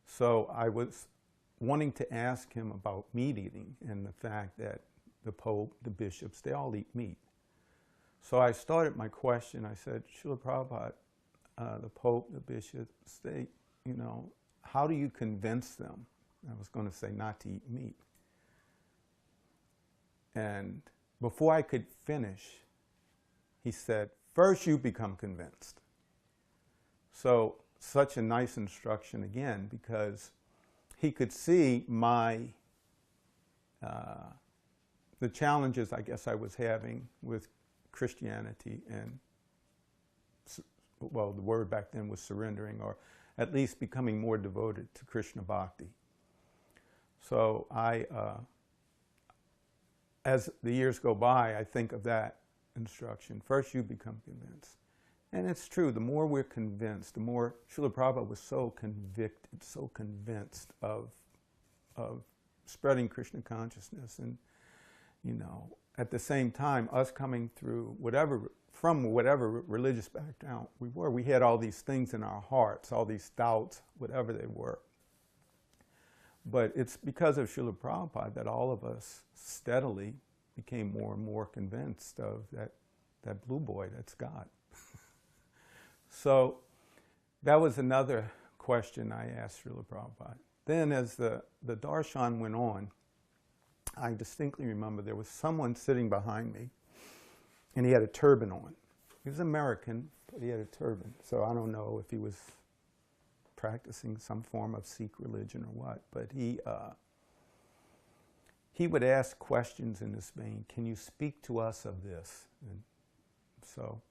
So I was wanting to ask him about meat eating and the fact that the Pope, the bishops, they all eat meat. So I started my question. I said, Srila Prabhupada, the Pope, the bishops, they, how do you convince them? I was going to say not to eat meat. And before I could finish, he said, first you become convinced. So such a nice instruction again, because he could see the challenges I guess I was having with Christianity, and well, the word back then was surrendering, or at least becoming more devoted to Krishna Bhakti. So as the years go by, I think of that instruction. First you become convinced. And it's true, the more we're convinced, the more Srila Prabhupada was so convicted, so convinced of spreading Krishna consciousness. And, at the same time, us coming through from whatever religious background we had all these things in our hearts, all these doubts, whatever they were. But it's because of Srila Prabhupada that all of us steadily became more and more convinced of that blue boy, that's God. So that was another question I asked Srila Prabhupada. Then as the darshan went on, I distinctly remember there was someone sitting behind me, and he had a turban on. He was American, but he had a turban. So I don't know if he was practicing some form of Sikh religion or what, but he would ask questions in this vein. Can you speak to us of this? And so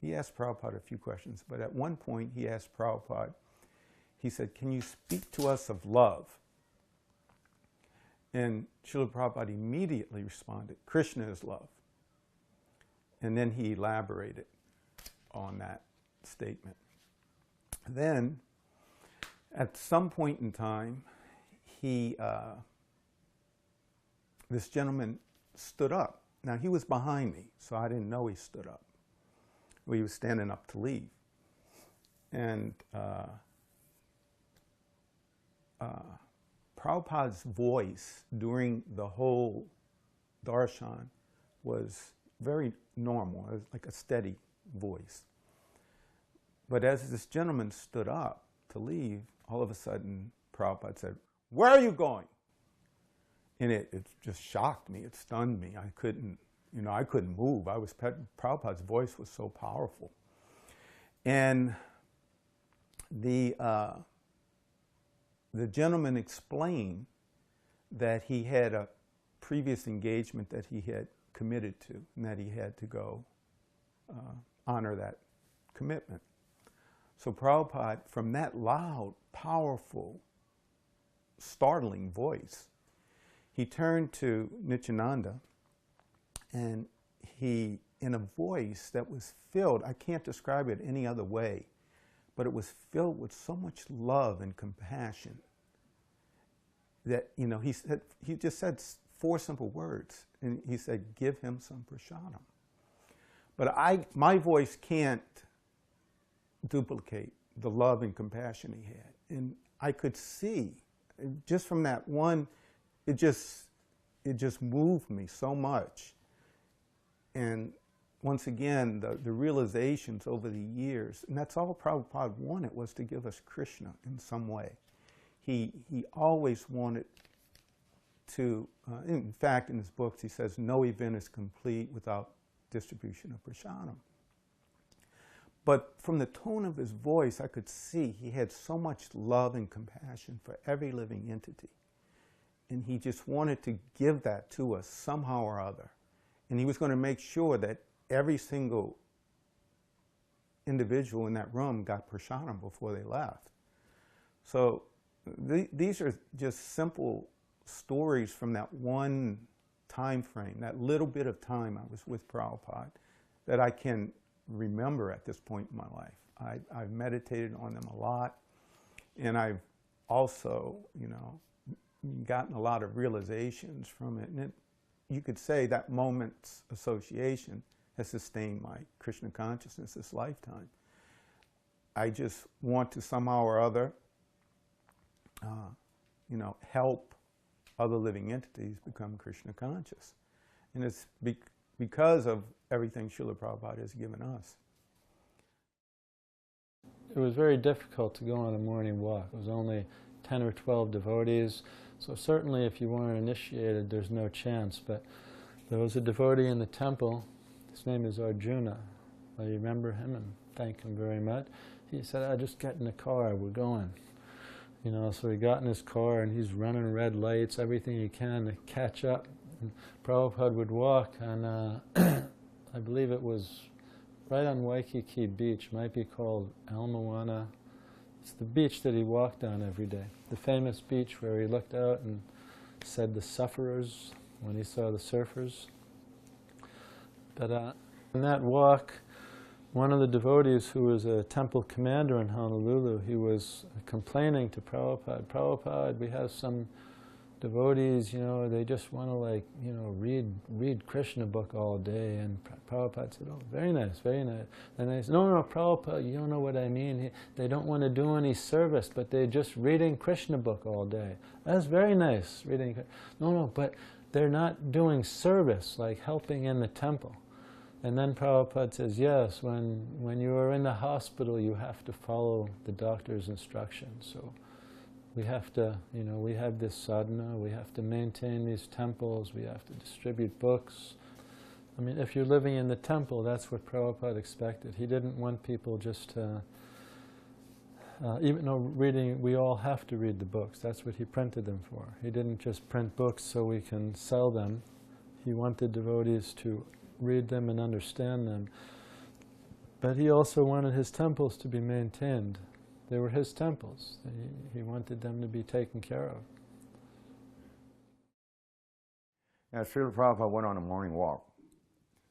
he asked Prabhupada a few questions, but at one point he asked Prabhupada, he said, can you speak to us of love? And Srila Prabhupada immediately responded, Krishna is love. And then he elaborated on that statement. Then, at some point in time, this gentleman stood up. Now, he was behind me, so I didn't know he stood up. Well, he was standing up to leave. And Prabhupada's voice during the whole darshan was very normal. It was like a steady voice. But as this gentleman stood up to leave, all of a sudden Prabhupada said, where are you going? And it just shocked me. It stunned me. I couldn't move. Prabhupada's voice was so powerful. And the gentleman explained that he had a previous engagement that he had committed to, and that he had to go honor that commitment. So Prabhupada, from that loud, powerful, startling voice, he turned to Nityananda, and he, in a voice that was filled, I can't describe it any other way, but it was filled with so much love and compassion that, he just said 4 simple words, and he said, give him some prasadam. But my voice can't duplicate the love and compassion he had. And I could see, just from that one, it just moved me so much. And once again, the realizations over the years, and that's all Prabhupada wanted, was to give us Krishna in some way. He always wanted to, in fact, in his books, he says, no event is complete without distribution of prasadam. But from the tone of his voice, I could see he had so much love and compassion for every living entity. And he just wanted to give that to us somehow or other. And he was going to make sure that every single individual in that room got prasadam before they left. So these are just simple stories from that one time frame, that little bit of time I was with Prabhupada, that I can remember at this point in my life. I've meditated on them a lot, and I've also, gotten a lot of realizations from it. And you could say that moment's association has sustained my Krishna consciousness this lifetime. I just want to somehow or other, help other living entities become Krishna conscious. And it's because of everything Srila Prabhupada has given us. It was very difficult to go on a morning walk. It was only 10 or 12 devotees. So certainly if you weren't initiated, there's no chance. But there was a devotee in the temple. His name is Arjuna. I remember him and thank him very much. He said, just get in the car, we're going. So he got in his car and he's running red lights, everything he can to catch up. And Prabhupada would walk on, I believe it was right on Waikiki Beach, might be called Al Moana. It's the beach that he walked on every day. The famous beach where he looked out and said the sufferers when he saw the surfers. But in that walk, one of the devotees who was a temple commander in Honolulu, he was complaining to Prabhupada, Prabhupada, we have some devotees, they just want to read Krishna book all day. And Prabhupada said, oh, very nice, very nice. And they said, no, Prabhupada, you don't know what I mean. They don't want to do any service, but they're just reading Krishna book all day. That's very nice, reading. No, but they're not doing service, like helping in the temple. And then Prabhupada says, yes, when you are in the hospital, you have to follow the doctor's instructions. So we have to, we have this sadhana, we have to maintain these temples, we have to distribute books. I mean, if you're living in the temple, that's what Prabhupada expected. He didn't want people just to, even though we all have to read the books. That's what he printed them for. He didn't just print books so we can sell them. He wanted devotees to read them and understand them. But he also wanted his temples to be maintained. They were his temples. He wanted them to be taken care of. Yeah, Srila Prabhupada went on a morning walk.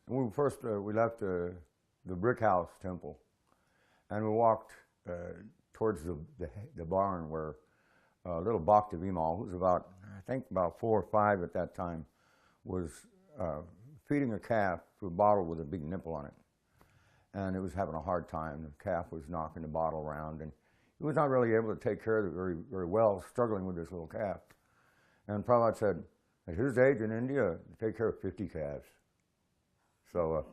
When we left the Brick House temple, and we walked towards the barn where little Bhakti Vimal, who was about, I think about 4 or 5 at that time, was feeding a calf through a bottle with a big nipple on it. And it was having a hard time. The calf was knocking the bottle around, and he was not really able to take care of it very, very well, struggling with this little calf. And Prabhupada said, at his age in India, take care of 50 calves. So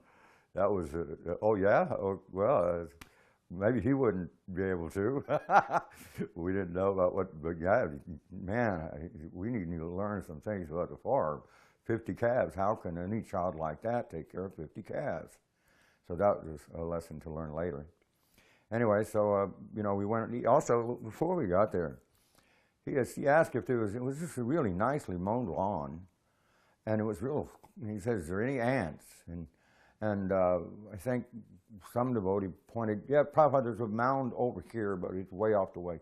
that was, oh yeah? Oh, well, maybe he wouldn't be able to. We didn't know about what, but yeah, man, we need to learn some things about the farm. 50 calves, how can any child like that take care of 50 calves? So that was a lesson to learn later. Anyway, so, we went, also, before we got there, he asked if it was just a really nicely mowed lawn, and it was real, he says, is there any ants? And I think some devotee pointed, yeah, Prabhupada, there's a mound over here, but it's way off the way.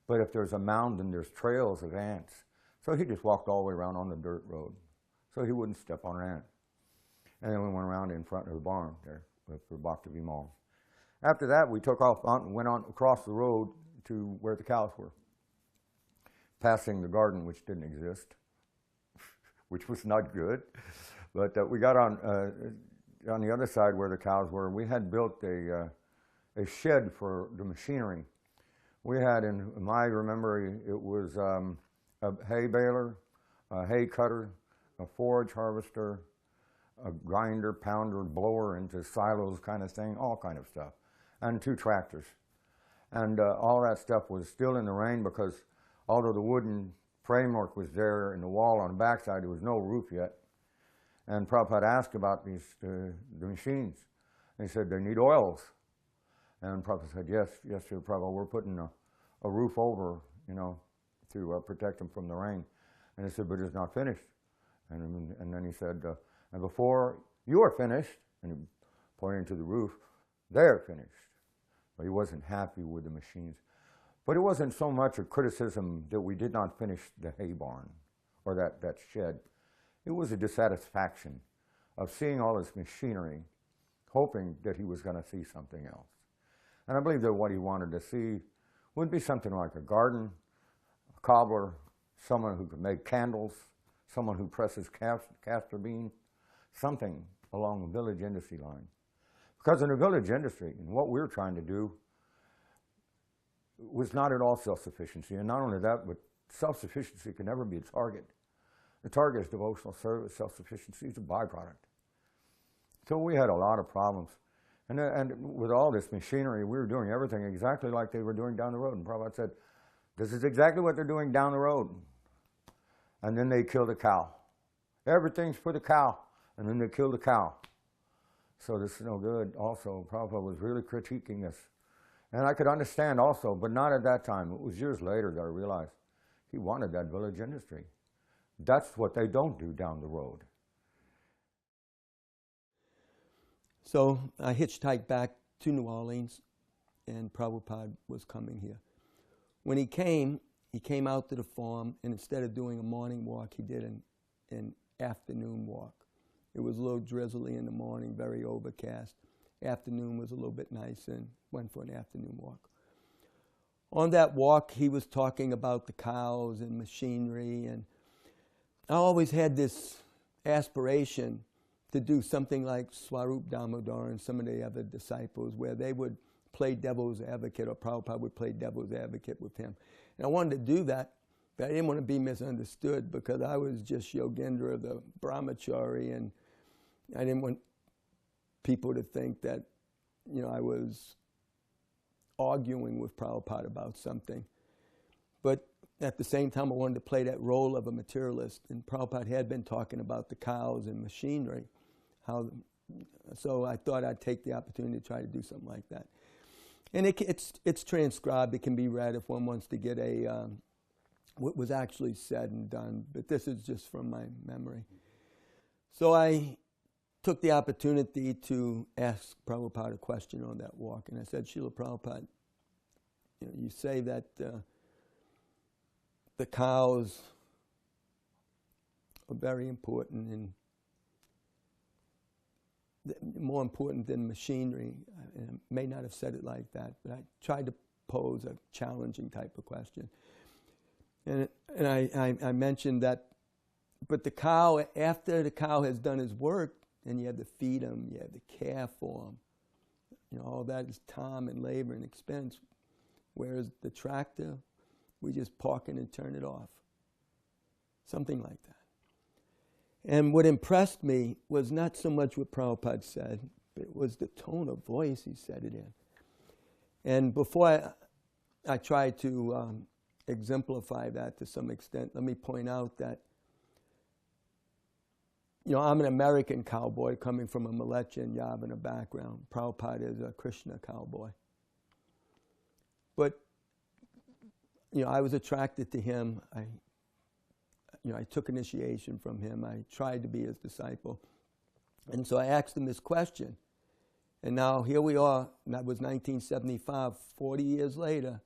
But if there's a mound, then there's trails of ants. So he just walked all the way around on the dirt road, so he wouldn't step on an ant. And then we went around in front of the barn there for Bhakti Vimal. After that, we took off and went on across the road to where the cows were, passing the garden, which didn't exist, which was not good. But we got on the other side where the cows were. We had built a shed for the machinery. We had, in my memory, it was a hay baler, a hay cutter, a forage harvester, a grinder, pounder, blower into silos kind of thing, all kind of stuff, and 2 tractors. And all that stuff was still in the rain because although the wooden framework was there in the wall on the backside, there was no roof yet. And Prabhupada asked about the machines. And he said, they need oils. And Prabhupada said, yes, Srila Prabhupada, we're putting a roof over, to protect them from the rain. And he said, but it's not finished. And then he said, and before you are finished, and he pointed to the roof, they're finished. But he wasn't happy with the machines. But it wasn't so much a criticism that we did not finish the hay barn or that shed. It was a dissatisfaction of seeing all this machinery, hoping that he was going to see something else. And I believe that what he wanted to see would be something like a garden, a cobbler, someone who could make candles, someone who presses castor bean, something along the village industry line. Because in the village industry, and what we're trying to do was not at all self-sufficiency. And not only that, but self-sufficiency can never be a target. The target is devotional service. Self-sufficiency is a byproduct. So we had a lot of problems. And with all this machinery, we were doing everything exactly like they were doing down the road. And Prabhupada said, this is exactly what they're doing down the road. And then they killed a cow. Everything's for the cow. And then they killed the cow. So this is no good. Also, Prabhupada was really critiquing this. And I could understand also, but not at that time. It was years later that I realized he wanted that village industry. That's what they don't do down the road. So I hitchhiked back to New Orleans, and Prabhupada was coming here. When he came out to the farm, and instead of doing a morning walk, he did an afternoon walk. It was a little drizzly in the morning, very overcast. Afternoon was a little bit nice, and went for an afternoon walk. On that walk, he was talking about the cows and machinery, and I always had this aspiration to do something like Swarup Damodar and some of the other disciples, where they would play devil's advocate, or Prabhupada would play devil's advocate with him. And I wanted to do that, But I didn't want to be misunderstood because I was just Yogendra of the Brahmachari, and I didn't want people to think that, you know, I was arguing with Prabhupada about something. But at the same time, I wanted to play that role of a materialist, and Prabhupada had been talking about the cows and machinery, so I thought I'd take the opportunity to try to do something like that. And it's transcribed. It can be read if one wants to get what was actually said and done, but this is just from my memory. So I took the opportunity to ask Prabhupada a question on that walk, and I said, Srila Prabhupada, you know, you say that the cows are very important and more important than machinery. I may not have said it like that, but I tried to pose a challenging type of question. And I mentioned that, but the cow, after the cow has done his work, and you have to feed him, you have to care for him, you know, all that is time and labor and expense. Whereas the tractor, we just park it and turn it off. Something like that. And what impressed me was not so much what Prabhupada said, but it was the tone of voice he said it in. And before I try to exemplify that to some extent, let me point out that, you know, I'm an American cowboy coming from a Malecha and Yavana background. Prabhupada is a Krishna cowboy. But, you know, I was attracted to him. I took initiation from him. I tried to be his disciple. And so I asked him this question. And now here we are, and that was 1975, 40 years later.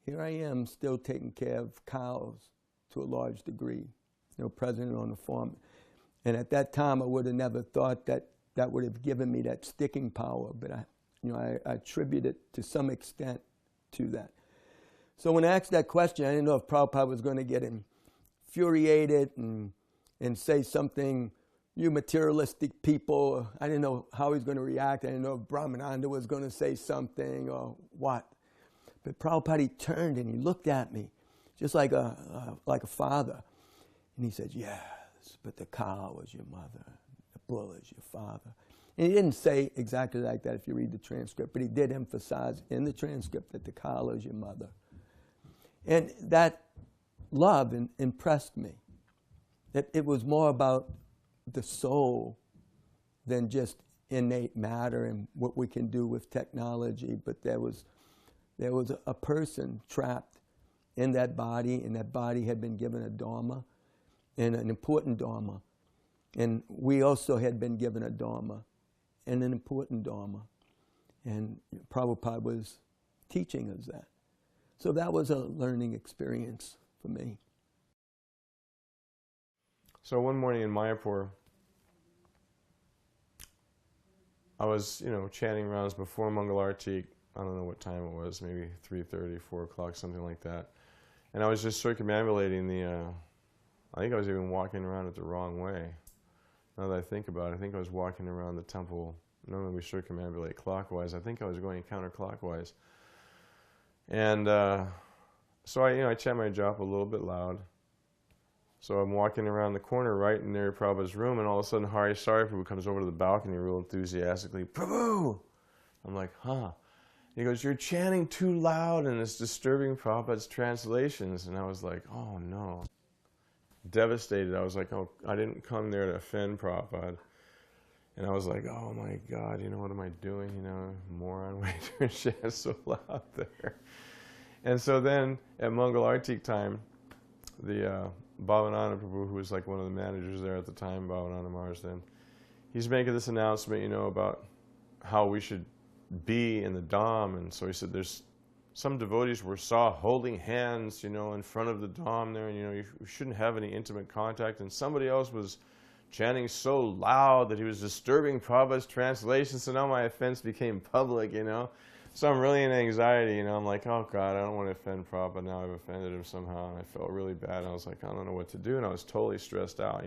Here I am still taking care of cows to a large degree, you know, president on the farm. And at that time, I would have never thought that that would have given me that sticking power, but I attribute it to some extent to that. So when I asked that question, I didn't know if Prabhupada was going to get infuriated and say something, you materialistic people. I didn't know how he was going to react. I didn't know if Brahmananda was going to say something or what. But Prabhupada, he turned and he looked at me just like a father. And he said, yes, but the cow is your mother. The bull is your father. And he didn't say exactly like that if you read the transcript, but he did emphasize in the transcript that the cow is your mother. And that love impressed me. That it was more about the soul than just innate matter and what we can do with technology, but there was a person trapped in that body, and that body had been given a dharma, and an important dharma. And we also had been given a dharma, and an important dharma. And Prabhupada was teaching us that. So that was a learning experience for me. So one morning in Mayapur, I was, chanting rounds before Mangalarti. I don't know what time it was, maybe 3:30, 4 o'clock, something like that. And I was just circumambulating I think I was even walking around it the wrong way. Now that I think about it, I think I was walking around the temple. Normally we circumambulate clockwise. I think I was going counterclockwise. And so I chant my japa a little bit loud. So I'm walking around the corner right near Prabhupada's room, and all of a sudden Hari Sariprabhu comes over to the balcony real enthusiastically. Prabhu! I'm like, huh? He goes, you're chanting too loud and it's disturbing Prabhupada's translations. And I was like, oh no. Devastated. I was like, oh, I didn't come there to offend Prabhupada. And I was like, oh my God, what am I doing? Moron, way to chant so loud there. And so then at Mangalarti time, the Bhavananda Prabhu, who was like one of the managers there at the time, Bhavananda Maharaj then, he's making this announcement, about how we should be in the Dham. And so he said there's some devotees were saw holding hands, in front of the Dham there, and you shouldn't have any intimate contact. And somebody else was chanting so loud that he was disturbing Prabhupada's translation, so now my offense became public, So I'm really in anxiety, I'm like, oh God, I don't want to offend Prabhupada, now I've offended him somehow. And I felt really bad, and I was like, I don't know what to do, and I was totally stressed out,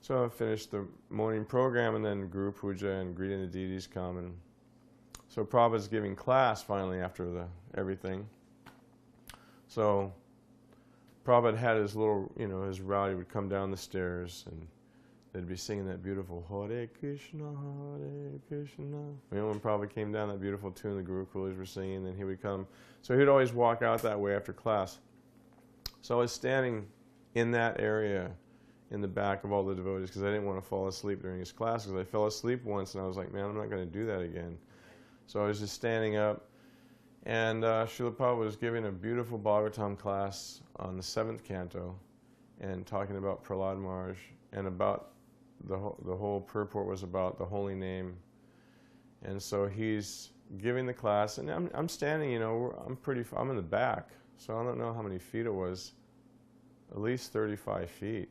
So I finished the morning program, and then Guru Puja and greeting the deities come, and so Prabhupada's giving class finally after everything. So Prabhupada had his little, you know, his route. He would come down the stairs and they'd be singing that beautiful Hare Krishna, Hare Krishna. You know, when Prabhupada came down, that beautiful tune the Guru Coolies were singing, then he would come. So he'd always walk out that way after class. So I was standing in that area in the back of all the devotees because I didn't want to fall asleep during his class, because I fell asleep once and I was like, man, I'm not going to do that again. So I was just standing up, and Srila Prabhupada was giving a beautiful Bhagavatam class on the 7th canto and talking about Prahlad Maharaj, and about the whole purport was about the holy name. And so he's giving the class, and I'm standing, you know, I'm in the back, so I don't know how many feet it was, at least 35 feet.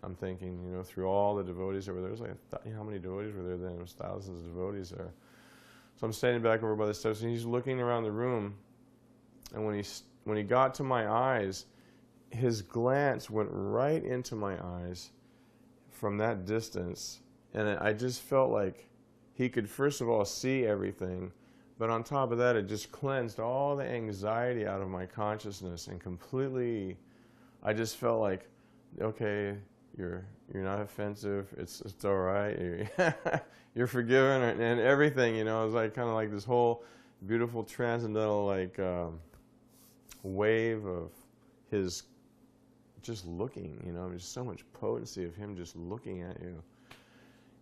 I'm thinking, you know, through all the devotees that were there. It was like, you know, how many devotees were there then? There was thousands of devotees there. So I'm standing back over by the steps, and he's looking around the room, and when he got to my eyes, his glance went right into my eyes from that distance, and I just felt like he could, first of all, see everything, but on top of that, it just cleansed all the anxiety out of my consciousness, and completely, I just felt like, okay, you're not offensive, it's all right, you're forgiven, and everything, you know. It was like kind of like this whole beautiful transcendental like wave of his just looking, you know. There's so much potency of him just looking at you,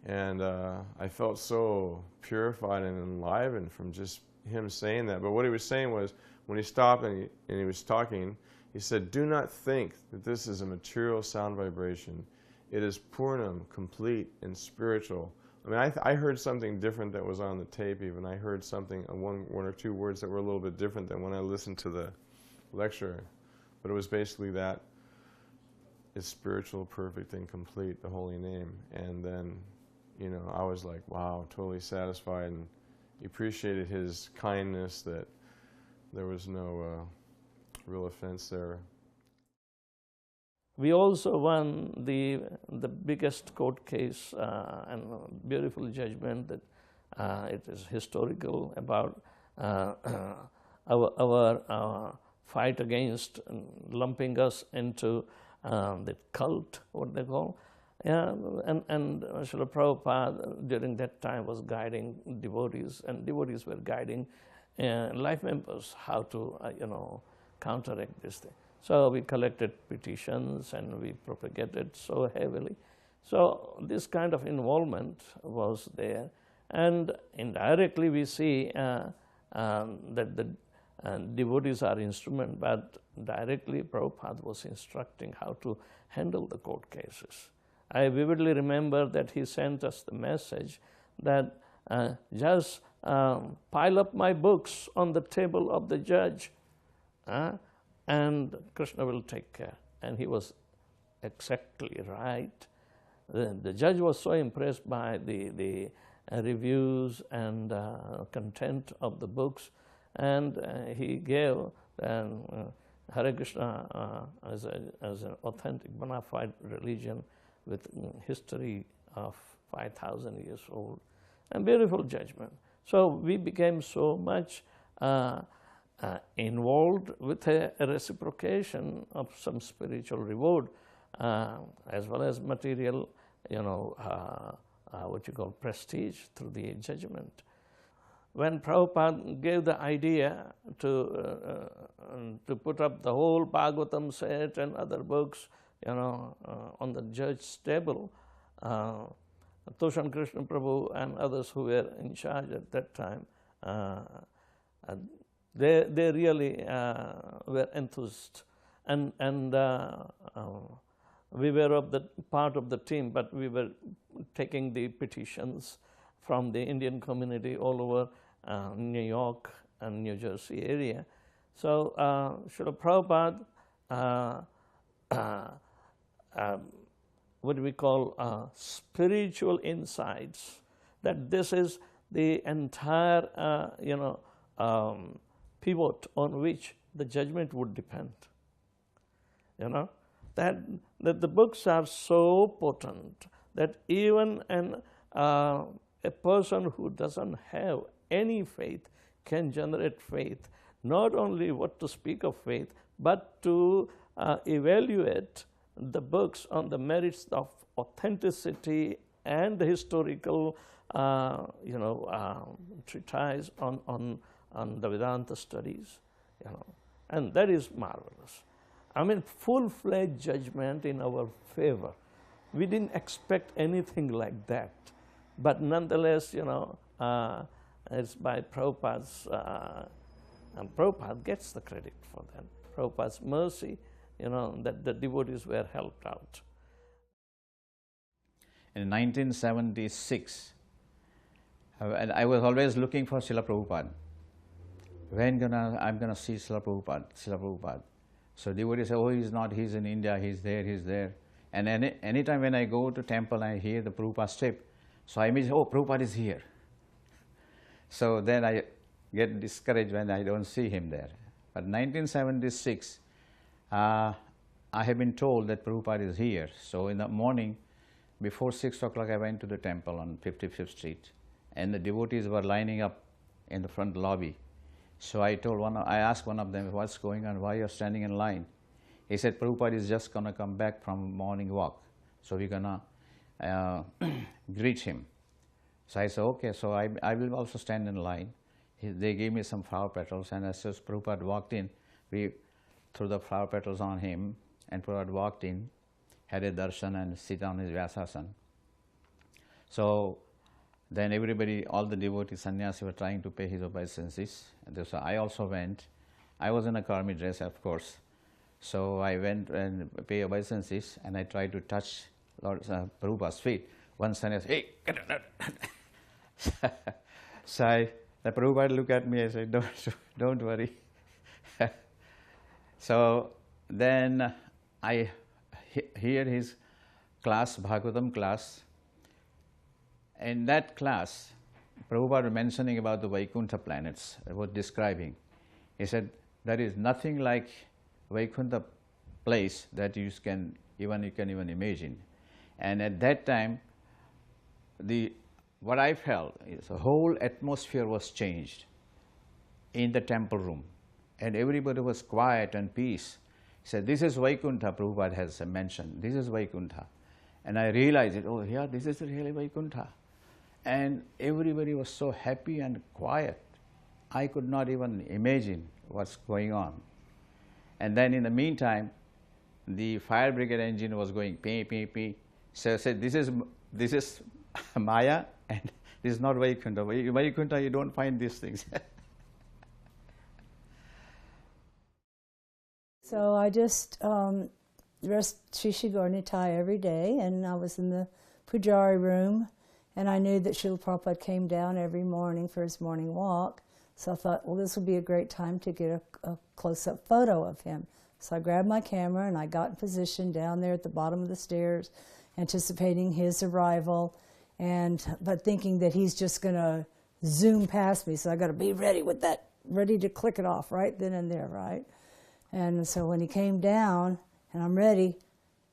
and I felt so purified and enlivened from just him saying that. But what he was saying was, when he stopped and he was talking, he said, do not think that this is a material sound vibration. It is Purnam, complete and spiritual. I mean, I heard something different that was on the tape even. I heard something, one or two words that were a little bit different than when I listened to the lecture. But it was basically that it's spiritual, perfect, and complete, the holy name. And then, you know, I was like, wow, totally satisfied, and appreciated his kindness, that there was no real offense there. We also won the biggest court case and beautiful judgment that it is historical about our fight against lumping us into the cult, what they call. And Srila Prabhupada during that time was guiding devotees, and devotees were guiding life members how to, you know, counteract this thing. So we collected petitions and we propagated so heavily. So this kind of involvement was there, and indirectly we see that the devotees are instrument, but directly Prabhupada was instructing how to handle the court cases. I vividly remember that he sent us the message that just pile up my books on the table of the judge, and Krishna will take care. And he was exactly right. The judge was so impressed by the reviews and content of the books, and he gave Hare Krishna as an authentic bona fide religion with history of 5,000 years old, and beautiful judgment. So we became so much involved with a reciprocation of some spiritual reward, as well as material, you know, what you call prestige through the judgment. When Prabhupada gave the idea to put up the whole Bhagavatam set and other books, you know, on the judge's table, Toshan Krishna Prabhu and others who were in charge at that time, they really were enthused, and we were of the part of the team, but we were taking the petitions from the Indian community all over New York and New Jersey area. So Srila Prabhupada, what do we call spiritual insights, that this is the entire you know, pivot on which the judgment would depend. You know, that the books are so potent that even a person who doesn't have any faith can generate faith, not only what to speak of faith, but to evaluate the books on the merits of authenticity and the historical, treatise on the Vedanta studies, and that is marvelous. I mean, full-fledged judgment in our favor. We didn't expect anything like that, but nonetheless, it's by Prabhupada's, and Prabhupada gets the credit for that. Prabhupada's mercy, that the devotees were helped out. In 1976, I was always looking for Srila Prabhupada. I'm gonna see Srila Prabhupada. So devotees say, oh, he's not, he's in India, he's there. And anytime when I go to temple and I hear the Prabhupada step, so I immediately, oh, Prabhupada is here. So then I get discouraged when I don't see him there. But 1976, I have been told that Prabhupada is here. So in the morning, before 6 o'clock, I went to the temple on 55th Street, and the devotees were lining up in the front lobby. So I asked one of them, what's going on, why you're standing in line? He said, Prabhupada is just gonna come back from morning walk, so we're gonna greet him. So I said, okay, so I will also stand in line. They gave me some flower petals, and as soon as Prabhupada walked in, we threw the flower petals on him, and Prabhupada walked in, had a darshan and sit on his Vyasasana. So then everybody, all the devotees, sannyasi were trying to pay his obeisances. And so I also went. I was in a karmi dress, of course. So I went and paid obeisances, and I tried to touch Lord Prabhupada's feet. One sannyasi, hey, get out. So the Prabhupada looked at me and said, don't worry. So then I hear his class, Bhagavatam class. In that class, Prabhupada mentioning about the Vaikuntha planets, was describing. He said, there is nothing like Vaikuntha place that you can even imagine. And at that time, what I felt is the whole atmosphere was changed in the temple room, and everybody was quiet and peace. He said, this is Vaikuntha, Prabhupada has mentioned, this is Vaikuntha. And I realized it, oh yeah, this is really Vaikuntha. And everybody was so happy and quiet. I could not even imagine what's going on. And then in the meantime, the fire brigade engine was going pee, pee, pee. So I said, this is Maya, and this is not Vaikuntha. Vaikuntha, you don't find these things. So I just dressed Shri Gaura Nitai every day, and I was in the Pujari room, and I knew that Srila Prabhupada came down every morning for his morning walk. So I thought, well, this would be a great time to get a close-up photo of him. So I grabbed my camera and I got in position down there at the bottom of the stairs, anticipating his arrival, but thinking that he's just going to zoom past me. So I got to be ready with that, ready to click it off right then and there, right? And so when he came down, and I'm ready,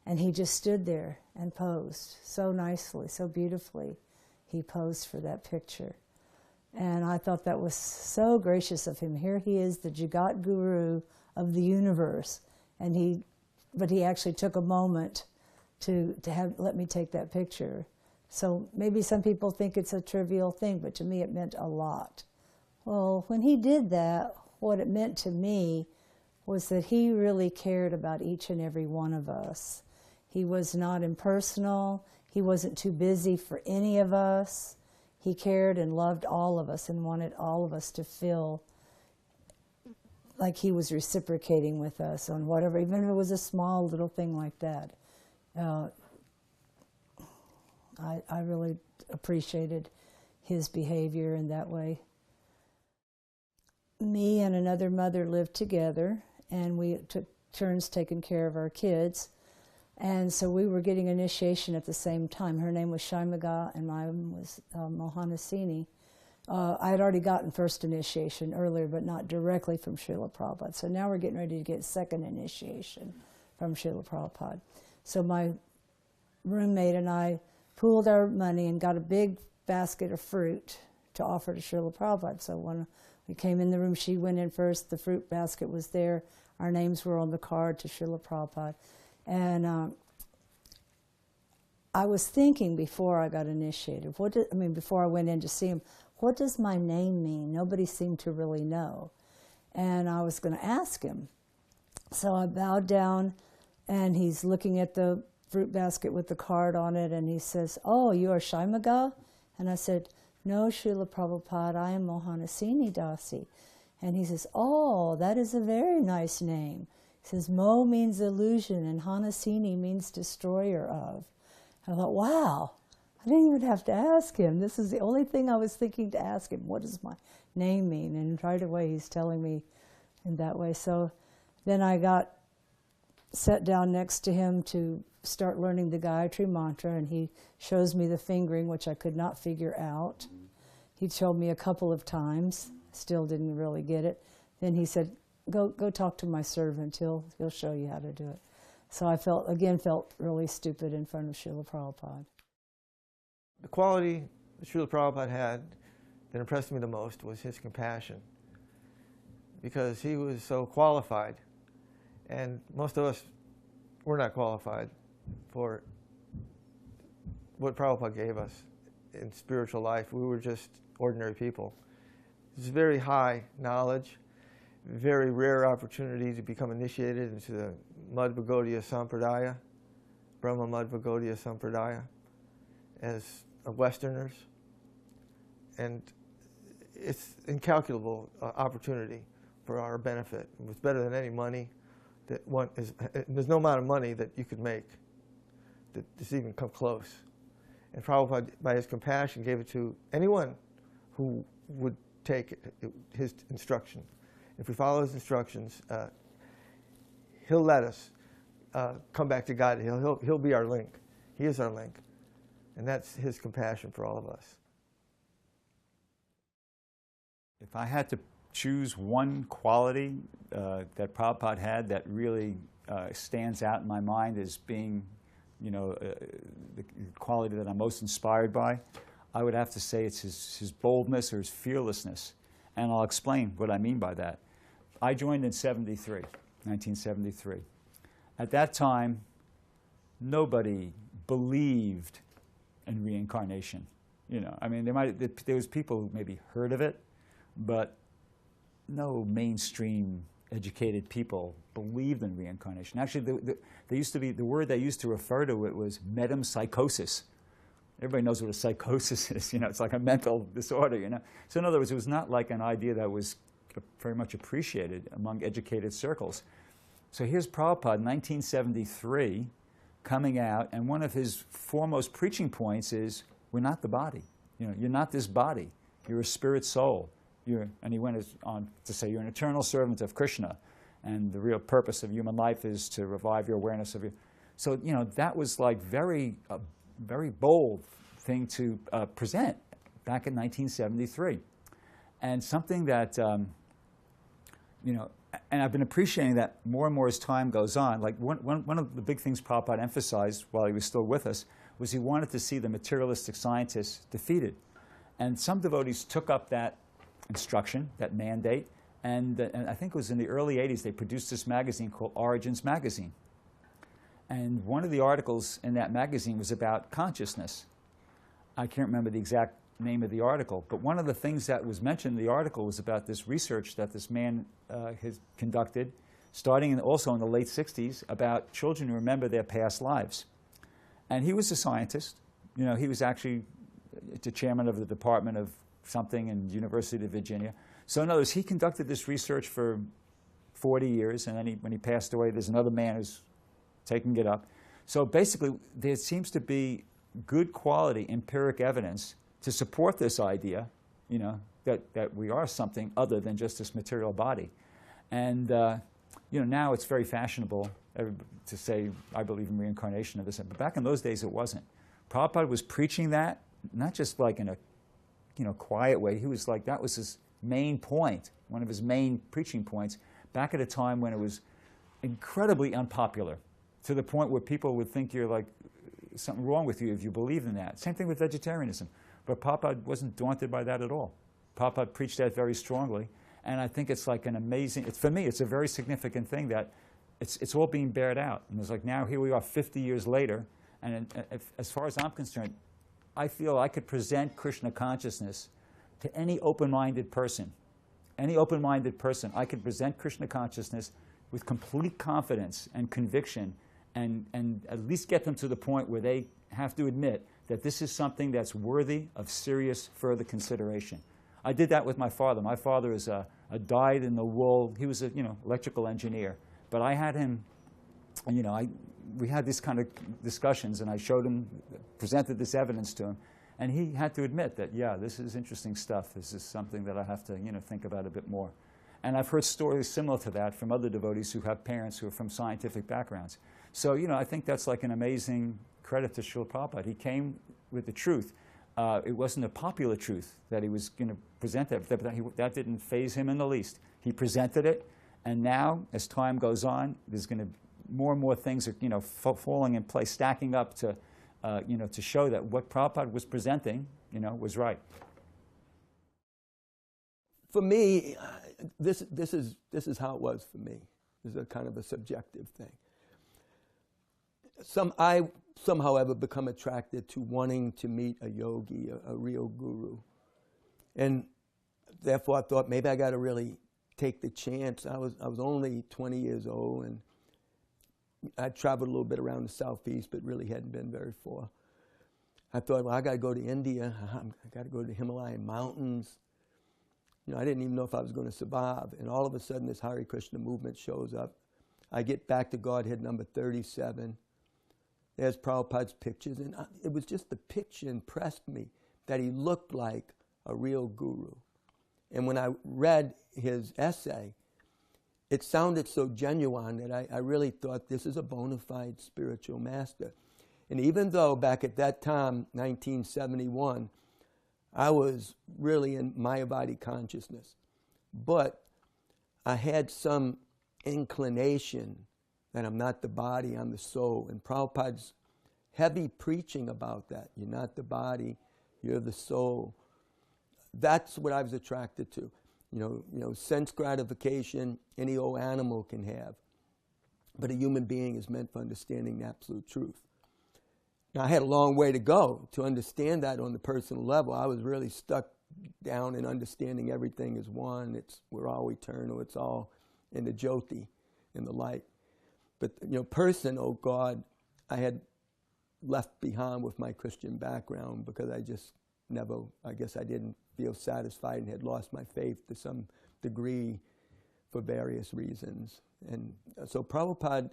and he just stood there and posed so nicely, so beautifully. He posed for that picture. And I thought that was so gracious of him. Here he is, the Jagat Guru of the universe, but he actually took a moment to let me take that picture. So maybe some people think it's a trivial thing, but to me it meant a lot. Well, when he did that, what it meant to me was that he really cared about each and every one of us. He was not impersonal. He wasn't too busy for any of us. He cared and loved all of us and wanted all of us to feel like he was reciprocating with us on whatever, even if it was a small little thing like that. I really appreciated his behavior in that way. Me and another mother lived together, and we took turns taking care of our kids. And so we were getting initiation at the same time. Her name was Shaimaga, and mine was Mohanasini. I had already gotten first initiation earlier, but not directly from Srila Prabhupada. So now we're getting ready to get second initiation from Srila Prabhupada. So my roommate and I pooled our money and got a big basket of fruit to offer to Srila Prabhupada. So We came in the room, she went in first, the fruit basket was there, our names were on the card to Srila Prabhupada. And I was thinking before I got initiated, before I went in to see him, what does my name mean? Nobody seemed to really know. And I was going to ask him. So I bowed down, and he's looking at the fruit basket with the card on it, and he says, "Oh, you are Shaimaga?" And I said, "No, Srila Prabhupada, I am Mohanasini Dasi." And he says, "Oh, that is a very nice name." He says, "Mo means illusion, and Hanasini means destroyer of." And I thought, wow, I didn't even have to ask him. This is the only thing I was thinking to ask him. What does my name mean? And right away he's telling me in that way. So then I got sat down next to him to start learning the Gayatri Mantra, and he shows me the fingering, which I could not figure out. He showed me a couple of times, still didn't really get it. Then he said, go talk to my servant, he'll show you how to do it. So I felt really stupid in front of Srila Prabhupada. The quality that Srila Prabhupada had that impressed me the most was his compassion, because he was so qualified, and most of us were not qualified for what Prabhupada gave us in spiritual life. We were just ordinary people. It's very high knowledge, very rare opportunity to become initiated into the Madhva Gaudiya Sampradaya, Brahma Madhva Gaudiya Sampradaya, as Westerners. And it's incalculable opportunity for our benefit. It's better than any money that there's no amount of money that you could make that just even come close. And Prabhupada, by his compassion, gave it to anyone who would take his instruction. If we follow his instructions, he'll let us come back to God. He'll be our link. He is our link. And that's his compassion for all of us. If I had to choose one quality that Prabhupada had that really stands out in my mind as being, the quality that I'm most inspired by, I would have to say it's his boldness or his fearlessness. And I'll explain what I mean by that. I joined in 1973. At that time, nobody believed in reincarnation. There was people who maybe heard of it, but no mainstream educated people believed in reincarnation. Actually, there used to be, the word they used to refer to it was metempsychosis. Everybody knows what a psychosis is. It's like a mental disorder. So in other words, it was not like an idea that was very much appreciated among educated circles. So here's Prabhupada, 1973, coming out, and one of his foremost preaching points is, we're not the body. You're not this body. You're a spirit soul. And he went on to say, you're an eternal servant of Krishna, and the real purpose of human life is to revive your awareness of your... So, that was like very bold thing to present back in 1973. And something that, and I've been appreciating that more and more as time goes on. Like one of the big things Prabhupada emphasized while he was still with us was he wanted to see the materialistic scientists defeated. And some devotees took up that instruction, that mandate, and I think it was in the early 80s they produced this magazine called Origins Magazine. And one of the articles in that magazine was about consciousness. I can't remember the exact name of the article, but one of the things that was mentioned in the article was about this research that this man has conducted, starting also in the late 60s, about children who remember their past lives. And he was a scientist. He was actually the chairman of the Department of something in University of Virginia. So in other words, he conducted this research for 40 years, and then when he passed away, there's another man who's taking it up. So basically, there seems to be good quality empiric evidence to support this idea, that we are something other than just this material body. And now it's very fashionable to say, I believe in reincarnation of this. But back in those days, it wasn't. Prabhupada was preaching that, not just like in a quiet way. He was like, that was his main point, one of his main preaching points, back at a time when it was incredibly unpopular, to the point where people would think you're like something wrong with you if you believe in that. Same thing with vegetarianism. But Prabhupada wasn't daunted by that at all. Prabhupada preached that very strongly. And I think it's like an amazing, for me, it's a very significant thing that it's all being bared out. And it's like now here we are 50 years later, and as far as I'm concerned, I feel I could present Krishna consciousness to any open-minded person. Any open-minded person, I could present Krishna consciousness with complete confidence and conviction and at least get them to the point where they have to admit that this is something that's worthy of serious further consideration. I did that with my father. My father is a dyed-in-the-wool, he was a electrical engineer. But I had him, we had these kind of discussions, and I showed him, presented this evidence to him, and he had to admit that, yeah, this is interesting stuff. This is something that I have to, think about a bit more. And I've heard stories similar to that from other devotees who have parents who are from scientific backgrounds. So, I think that's like an amazing credit to Srila Prabhupada. He came with the truth. It wasn't a popular truth that he was going to present that, but that didn't faze him in the least. He presented it, and now, as time goes on, there's going to more and more things are, falling in place, stacking up to, to show that what Prabhupada was presenting, was right. For me, this is how it was for me. This is a kind of a subjective thing. I somehow have become attracted to wanting to meet a yogi, a real guru. And therefore I thought maybe I got to really take the chance. I was only 20 years old, and I traveled a little bit around the Southeast, but really hadn't been very far. I thought, well, I got to go to India. I got to go to the Himalayan mountains. I didn't even know if I was going to survive. And all of a sudden, this Hare Krishna movement shows up. I get back to Godhead number 37. There's Prabhupada's pictures. And it was just the picture impressed me, that he looked like a real guru. And when I read his essay, it sounded so genuine that I really thought this is a bona fide spiritual master. And even though back at that time, 1971, I was really in Mayavadi consciousness, but I had some inclination that I'm not the body, I'm the soul. And Prabhupada's heavy preaching about that. You're not the body, you're the soul. That's what I was attracted to. Sense gratification, any old animal can have. But a human being is meant for understanding the absolute truth. Now, I had a long way to go to understand that on the personal level. I was really stuck down in understanding everything is one. We're all eternal. It's all in the Jyoti, in the light. But, personal God, I had left behind with my Christian background because I just never, I guess I didn't feel satisfied and had lost my faith to some degree for various reasons. And so Prabhupada,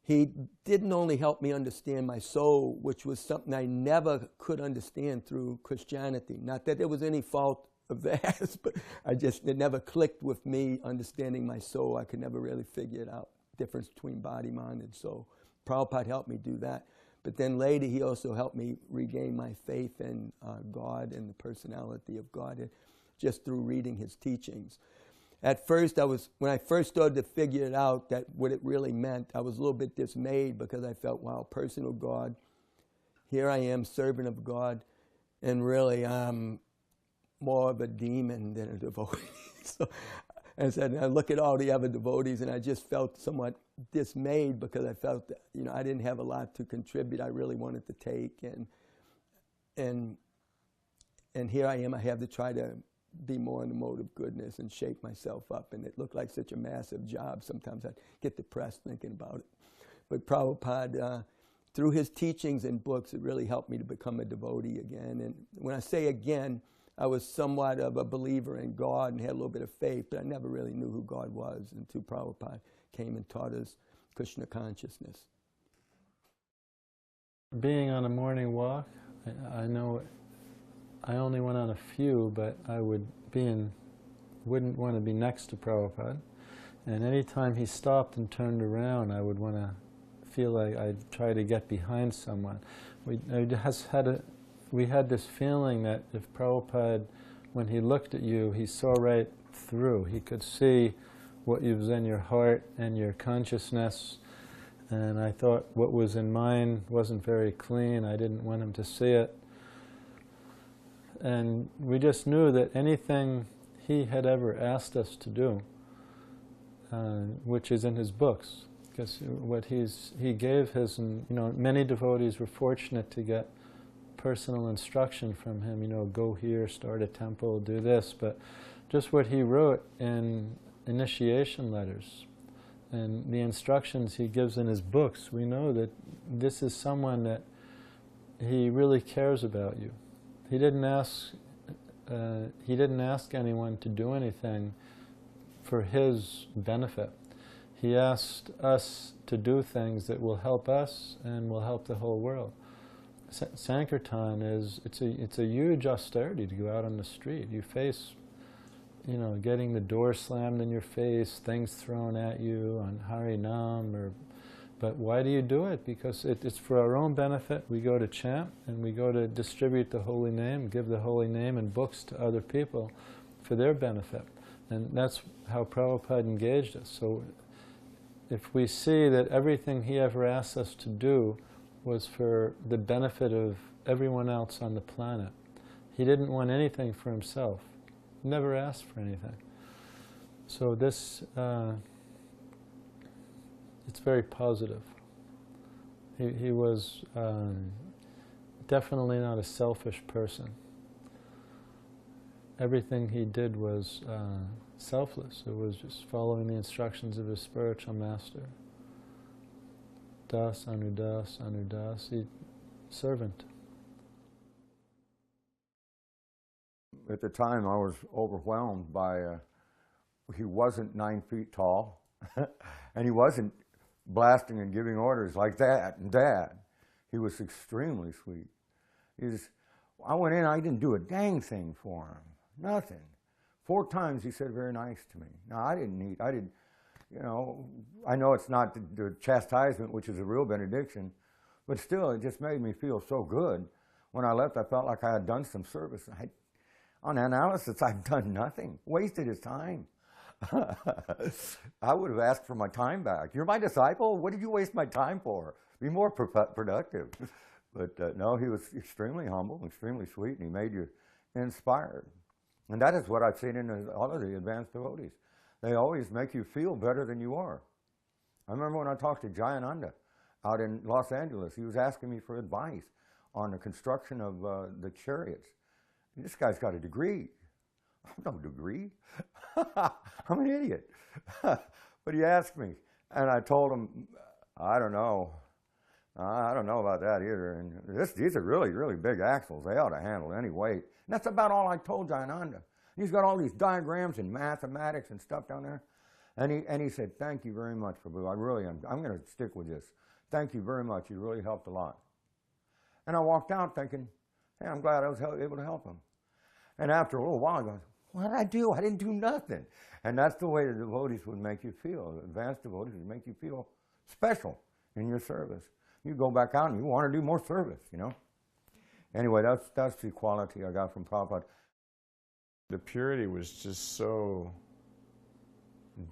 he didn't only help me understand my soul, which was something I never could understand through Christianity. Not that there was any fault of theirs, but it never clicked with me understanding my soul. I could never really figure it out, difference between body, mind, and soul. Prabhupada helped me do that. But then later, he also helped me regain my faith in God and the personality of God just through reading his teachings. At first, when I first started to figure it out, that what it really meant, I was a little bit dismayed because I felt, wow, personal God, here I am, servant of God, and really I'm more of a demon than a devotee. So I said, I look at all the other devotees, and I just felt somewhat dismayed because I felt that, I didn't have a lot to contribute. I really wanted to take, and here I am. I have to try to be more in the mode of goodness and shape myself up, and it looked like such a massive job. Sometimes I'd get depressed thinking about it. But Prabhupada, through his teachings and books, it really helped me to become a devotee again. And when I say again, I was somewhat of a believer in God and had a little bit of faith, but I never really knew who God was until Prabhupada came and taught us Krishna consciousness. Being on a morning walk, I know I only went on a few, but I wouldn't want to be next to Prabhupada. And any time he stopped and turned around, I would want to feel like I'd try to get behind someone. We had this feeling that if Prabhupada, when he looked at you, he saw right through. He could see what was in your heart and your consciousness. And I thought what was in mine wasn't very clean. I didn't want him to see it. And we just knew that anything he had ever asked us to do, which is in his books, because what he gave his, and many devotees were fortunate to get personal instruction from him, go here, start a temple, do this, but just what he wrote in initiation letters and the instructions he gives in his books, we know that this is someone that he really cares about you. He didn't ask anyone to do anything for his benefit. He asked us to do things that will help us and will help the whole world. Sankirtan it's a huge austerity to go out on the street. You face, getting the door slammed in your face, things thrown at you on Harinam, but why do you do it? Because it's for our own benefit. We go to chant and we go to distribute the holy name, give the holy name and books to other people for their benefit. And that's how Prabhupada engaged us. So if we see that everything he ever asked us to do was for the benefit of everyone else on the planet, he didn't want anything for himself. Never asked for anything. So this, it's very positive. He was definitely not a selfish person. Everything he did was selfless. It was just following the instructions of his spiritual master. Das, Anudas, Anudas, servant. At the time, I was overwhelmed by, he wasn't 9 feet tall, and he wasn't blasting and giving orders like that and Dad. He was extremely sweet. I went in, I didn't do a dang thing for him, nothing. 4 times he said very nice to me. Now, I know it's not the chastisement, which is a real benediction, but still, it just made me feel so good. When I left, I felt like I had done some service. On analysis, I'd done nothing, wasted his time. I would have asked for my time back. You're my disciple? What did you waste my time for? Be more productive. But no, he was extremely humble, extremely sweet, and he made you inspired. And that is what I've seen in all of the advanced devotees. They always make you feel better than you are. I remember when I talked to Jayananda out in Los Angeles, he was asking me for advice on the construction of the chariots. And this guy's got a degree. I have no degree. I'm an idiot. But he asked me, and I told him, I don't know. I don't know about that either. And these are really, really big axles. They ought to handle any weight. And that's about all I told Jayananda. He's got all these diagrams and mathematics and stuff down there. And he said, thank you very much, Prabhu. I really am. I'm going to stick with this. Thank you very much. You really helped a lot. And I walked out thinking, hey, I'm glad I was able to help him. And after a little while, I go, what did I do? I didn't do nothing. And that's the way the devotees would make you feel. Advanced devotees would make you feel special in your service. You go back out and you want to do more service, Anyway, that's the quality I got from Prabhupada. The purity was just so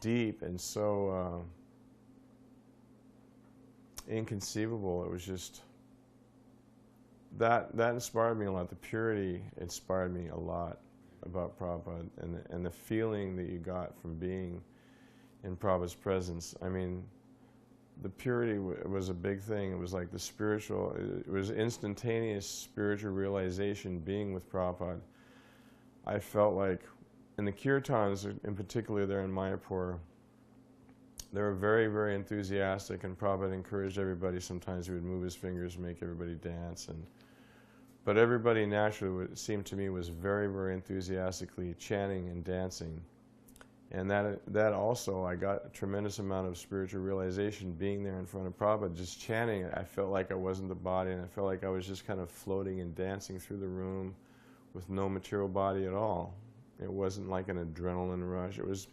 deep and so inconceivable. It was just, that inspired me a lot. The purity inspired me a lot about Prabhupada, and the feeling that you got from being in Prabhupada's presence. I mean, the purity was a big thing. It was like the spiritual, it was instantaneous spiritual realization being with Prabhupada. I felt like, in the kirtans, in particular there in Mayapur, they were very, very enthusiastic, and Prabhupada encouraged everybody. Sometimes he would move his fingers and make everybody dance. But everybody naturally, it seemed to me, was very, very enthusiastically chanting and dancing. And that also, I got a tremendous amount of spiritual realization being there in front of Prabhupada, just chanting. I felt like I wasn't the body, and I felt like I was just kind of floating and dancing through the room with no material body at all. It wasn't like an adrenaline rush. It was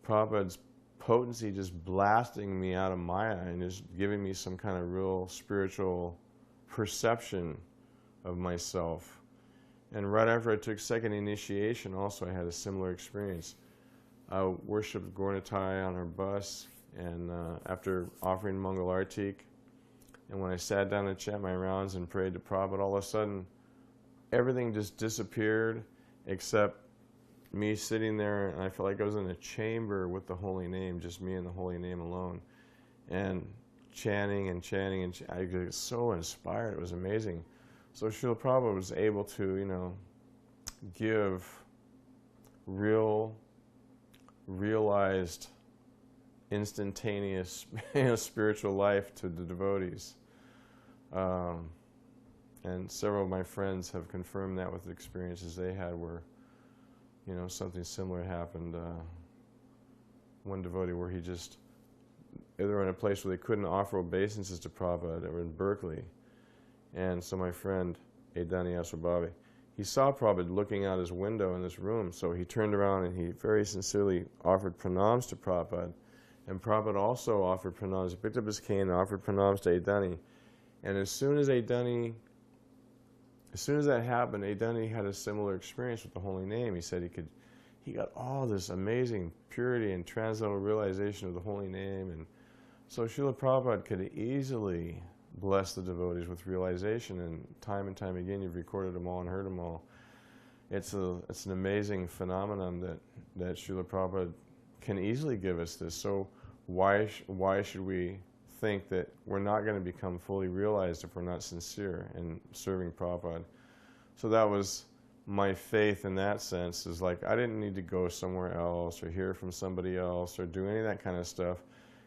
Prabhupada's potency just blasting me out of Maya and just giving me some kind of real spiritual perception of myself. And right after I took second initiation also, I had a similar experience. I worshipped Gaurnitai on her bus, and after offering Mangal Artik, and when I sat down to chant my rounds and prayed to Prabhupada, all of a sudden everything just disappeared except me sitting there, and I felt like I was in a chamber with the holy name, just me and the holy name alone, and chanting and chanting, and I was so inspired. It was amazing. So Srila Prabhupada was able to, you know, give realized, instantaneous, you know, spiritual life to the devotees. And several of my friends have confirmed that with the experiences they had where, you know, something similar happened. One devotee where they were in a place where they couldn't offer obeisances to Prabhupada. They were in Berkeley. And so my friend, Adani Aswabhavi, he saw Prabhupada looking out his window in this room, so he turned around and he very sincerely offered pranams to Prabhupada. And Prabhupada also offered pranams. He picked up his cane and offered pranams to Adani. And as soon as that happened, Adani had a similar experience with the holy name. He said he got all this amazing purity and transcendental realization of the holy name. And so Srila Prabhupada could easily bless the devotees with realization, and time again you've recorded them all and heard them all. It's an amazing phenomenon that Srila Prabhupada can easily give us this. So why should we think that we're not going to become fully realized if we're not sincere in serving Prabhupada? So that was my faith in that sense, is like I didn't need to go somewhere else or hear from somebody else or do any of that kind of stuff,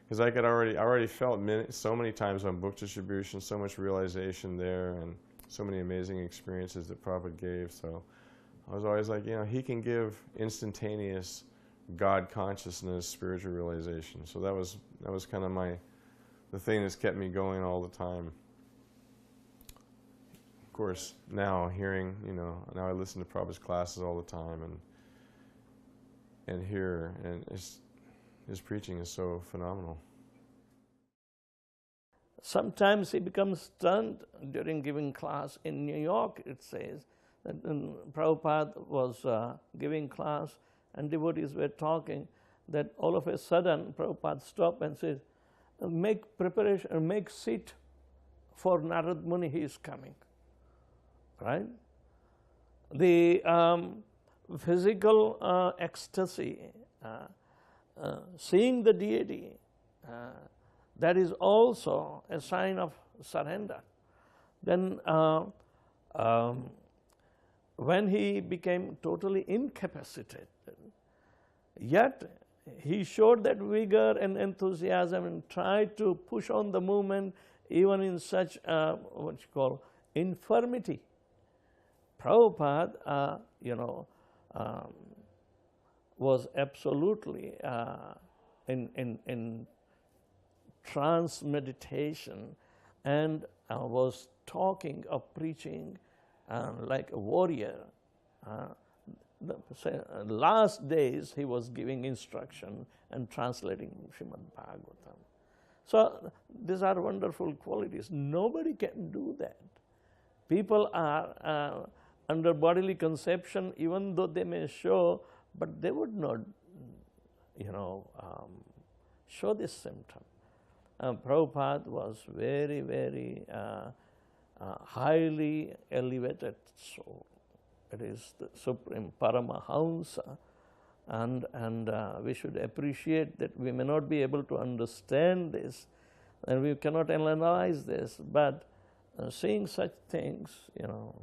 because I already felt so many times on book distribution, so much realization there, and so many amazing experiences that Prabhupada gave. So I was always like, you know, he can give instantaneous God consciousness, spiritual realization. So that was kind of the thing that's kept me going all the time. Of course, now hearing, you know, now I listen to Prabhupada's classes all the time and hear, and his preaching is so phenomenal. Sometimes he becomes stunned during giving class in New York. It says that Prabhupada was giving class and devotees were talking, that all of a sudden Prabhupada stopped and said, make preparation, make seat for Narad Muni, he is coming. Right? The physical ecstasy, seeing the deity, that is also a sign of surrender. Then when he became totally incapacitated, yet he showed that vigor and enthusiasm and tried to push on the movement even in such what you call infirmity. Prabhupada, you know, was absolutely in trance meditation, and was talking or preaching like a warrior. The last days he was giving instruction and translating Srimad Bhagavatam. So these are wonderful qualities. Nobody can do that. People are under bodily conception, even though they may show, but they would not, you know, show this symptom. Prabhupada was very, very highly elevated soul. It is the supreme Paramahamsa, and we should appreciate that. We may not be able to understand this, and we cannot analyze this, but seeing such things, you know,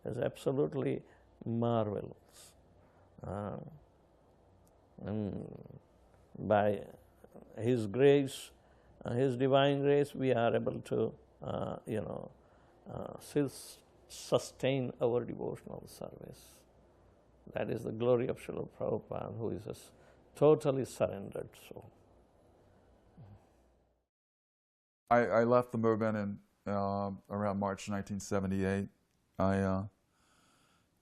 is absolutely marvelous. And by His grace, His divine grace, we are able to, you know, sustain our devotional service. That is the glory of Srila Prabhupada, who is a totally surrendered soul. I left the movement in around March 1978. I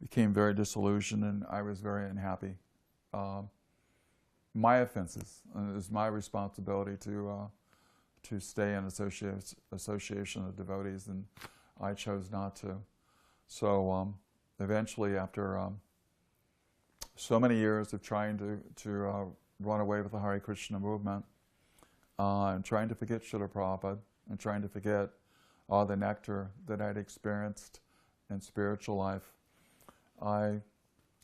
became very disillusioned and I was very unhappy. My offenses, it was my responsibility to stay in association of devotees, and I chose not to. So eventually, after so many years of trying to run away with the Hare Krishna movement, and trying to forget Srila Prabhupada, and trying to forget all the nectar that I'd experienced and spiritual life. I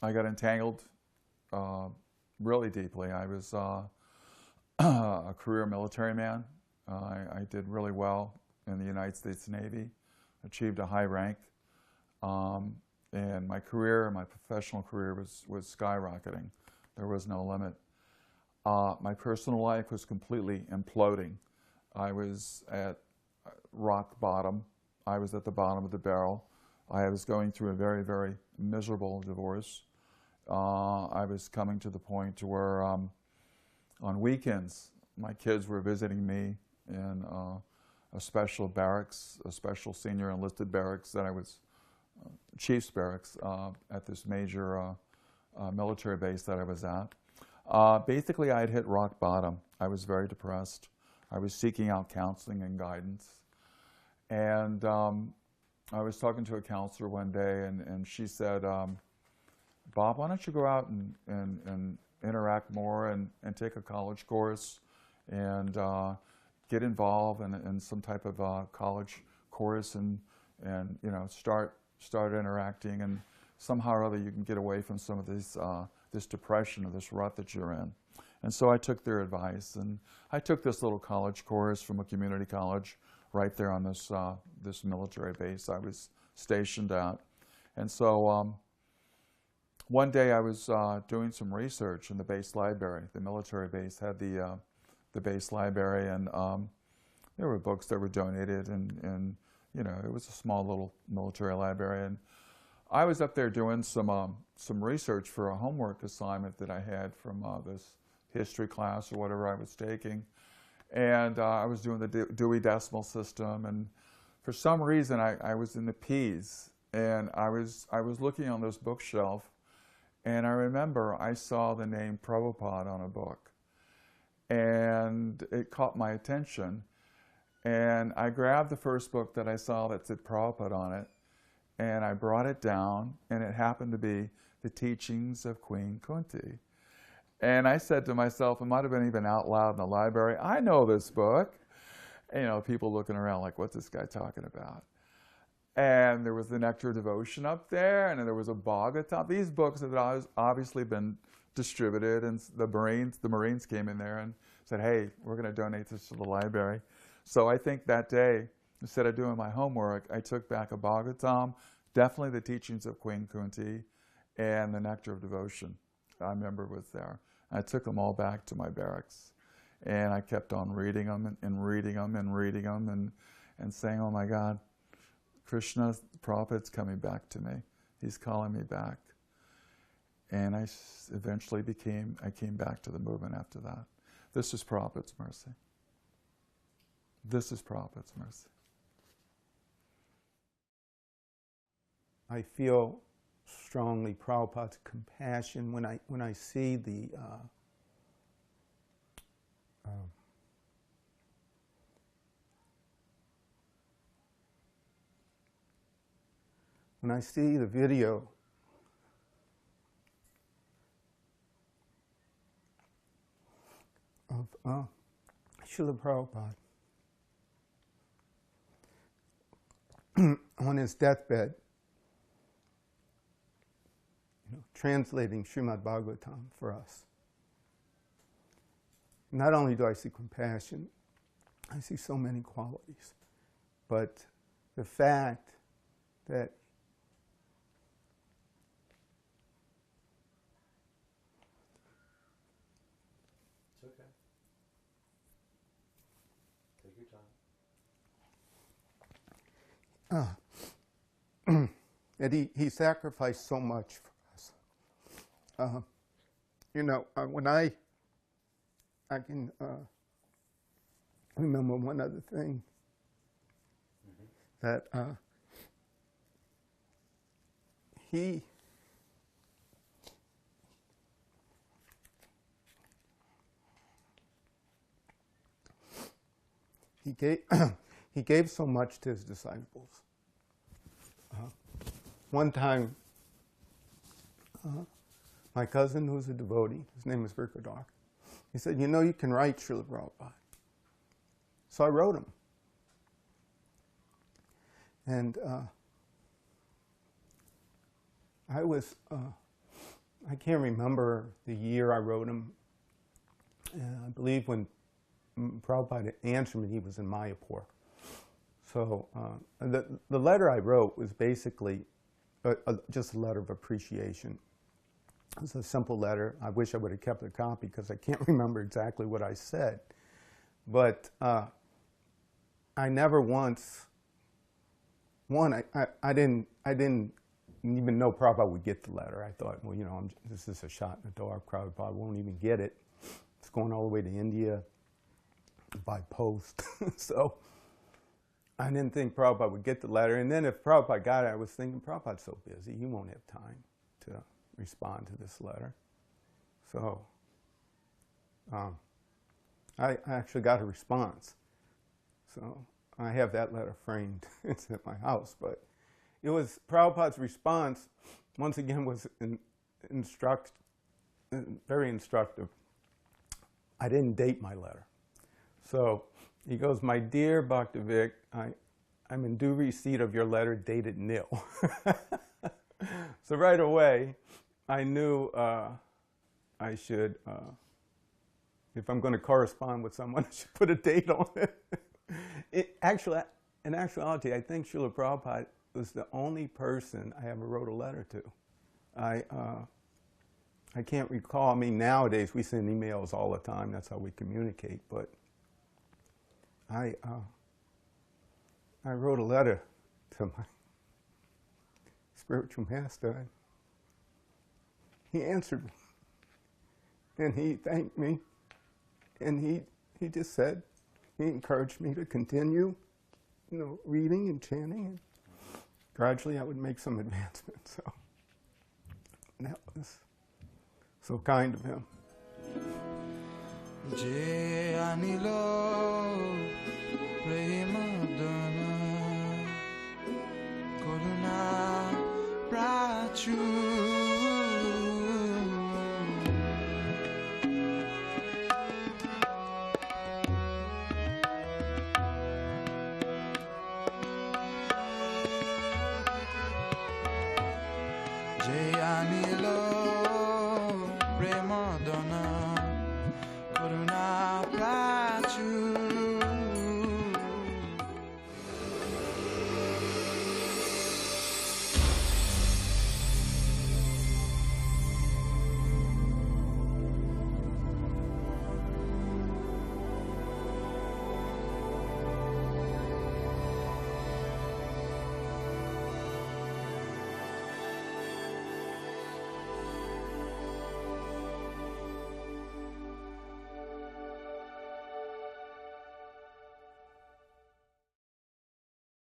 got entangled really deeply. I was a career military man. I did really well in the United States Navy, achieved a high rank, and my career, my professional career was skyrocketing. There was no limit. My personal life was completely imploding. I was at rock bottom. I was at the bottom of the barrel. I was going through a very, very miserable divorce. I was coming to the point to where on weekends, my kids were visiting me in a special barracks, a special senior enlisted barracks that I was, Chief's barracks, at this major military base that I was at. Basically, I had hit rock bottom. I was very depressed. I was seeking out counseling and guidance. And I was talking to a counselor one day, and she said, Bob, why don't you go out and interact more and take a college course and get involved in some type of college course and you know, start interacting, and somehow or other you can get away from some of this depression or this rut that you're in. And so I took their advice, and I took this little college course from a community college right there on this this military base I was stationed at. And so one day I was doing some research in the base library. The military base had the base library, and there were books that were donated, and you know, it was a small little military library. And I was up there doing some research for a homework assignment that I had from this history class or whatever I was taking. And I was doing the Dewey Decimal System, and for some reason I was in the P's, and I was looking on this bookshelf, and I remember I saw the name Prabhupada on a book, and it caught my attention, and I grabbed the first book that I saw that said Prabhupada on it, and I brought it down, and it happened to be The Teachings of Queen Kunti. And I said to myself, it might have been even out loud in the library, I know this book. And, you know, people looking around like, what's this guy talking about? And there was the Nectar of Devotion up there, and then there was a Bhagavatam. These books had obviously been distributed, and the Marines came in there and said, hey, we're going to donate this to the library. So I think that day, instead of doing my homework, I took back a Bhagavatam, definitely the Teachings of Queen Kunti, and the Nectar of Devotion. I remember was there. I took them all back to my barracks, and I kept on reading them and reading them and reading them and saying, oh my God, Krishna, Prabhupada's coming back to me. He's calling me back. And I eventually came back to the movement after that. This is Prabhupada's mercy. This is Prabhupada's mercy. I feel strongly Prabhupada's compassion when I see the when I see the video of Srila Prabhupada on his deathbed, translating Srimad Bhagavatam for us. Not only do I see compassion, I see so many qualities, but the fact that it's okay. Take your time. that he sacrificed so much for us. You know, when I can remember one other thing, that he gave so much to his disciples. One time, my cousin, who's a devotee, his name is Virkadar, he said, you know, you can write Srila Prabhupada. So I wrote him. And I was, I can't remember the year I wrote him. I believe when Prabhupada answered me, he was in Mayapur. So the letter I wrote was basically just a letter of appreciation. It was a simple letter. I wish I would have kept a copy because I can't remember exactly what I said. But I never once, I didn't even know Prabhupada would get the letter. I thought, well, you know, this is a shot in the dark. Prabhupada won't even get it. It's going all the way to India by post. So I didn't think Prabhupada would get the letter. And then if Prabhupada got it, I was thinking, Prabhupada's so busy, he won't have time to respond to this letter. So I actually got a response. So I have that letter framed. It's at my house. But it was Prabhupada's response, once again, was very instructive. I didn't date my letter. So he goes, "My dear Bhaktivik, I'm in due receipt of your letter dated nil." So right away, I knew I should, if I'm going to correspond with someone, I should put a date on it. In actuality, I think Srila Prabhupada was the only person I ever wrote a letter to. I can't recall. I mean, nowadays we send emails all the time. That's how we communicate. But I wrote a letter to my spiritual master. He answered me, and he thanked me, and he just said, he encouraged me to continue, you know, reading and chanting, and gradually I would make some advancements. So that was so kind of him. Je anilo premadana karuna prachu. Je anilo premadana karuna prachu.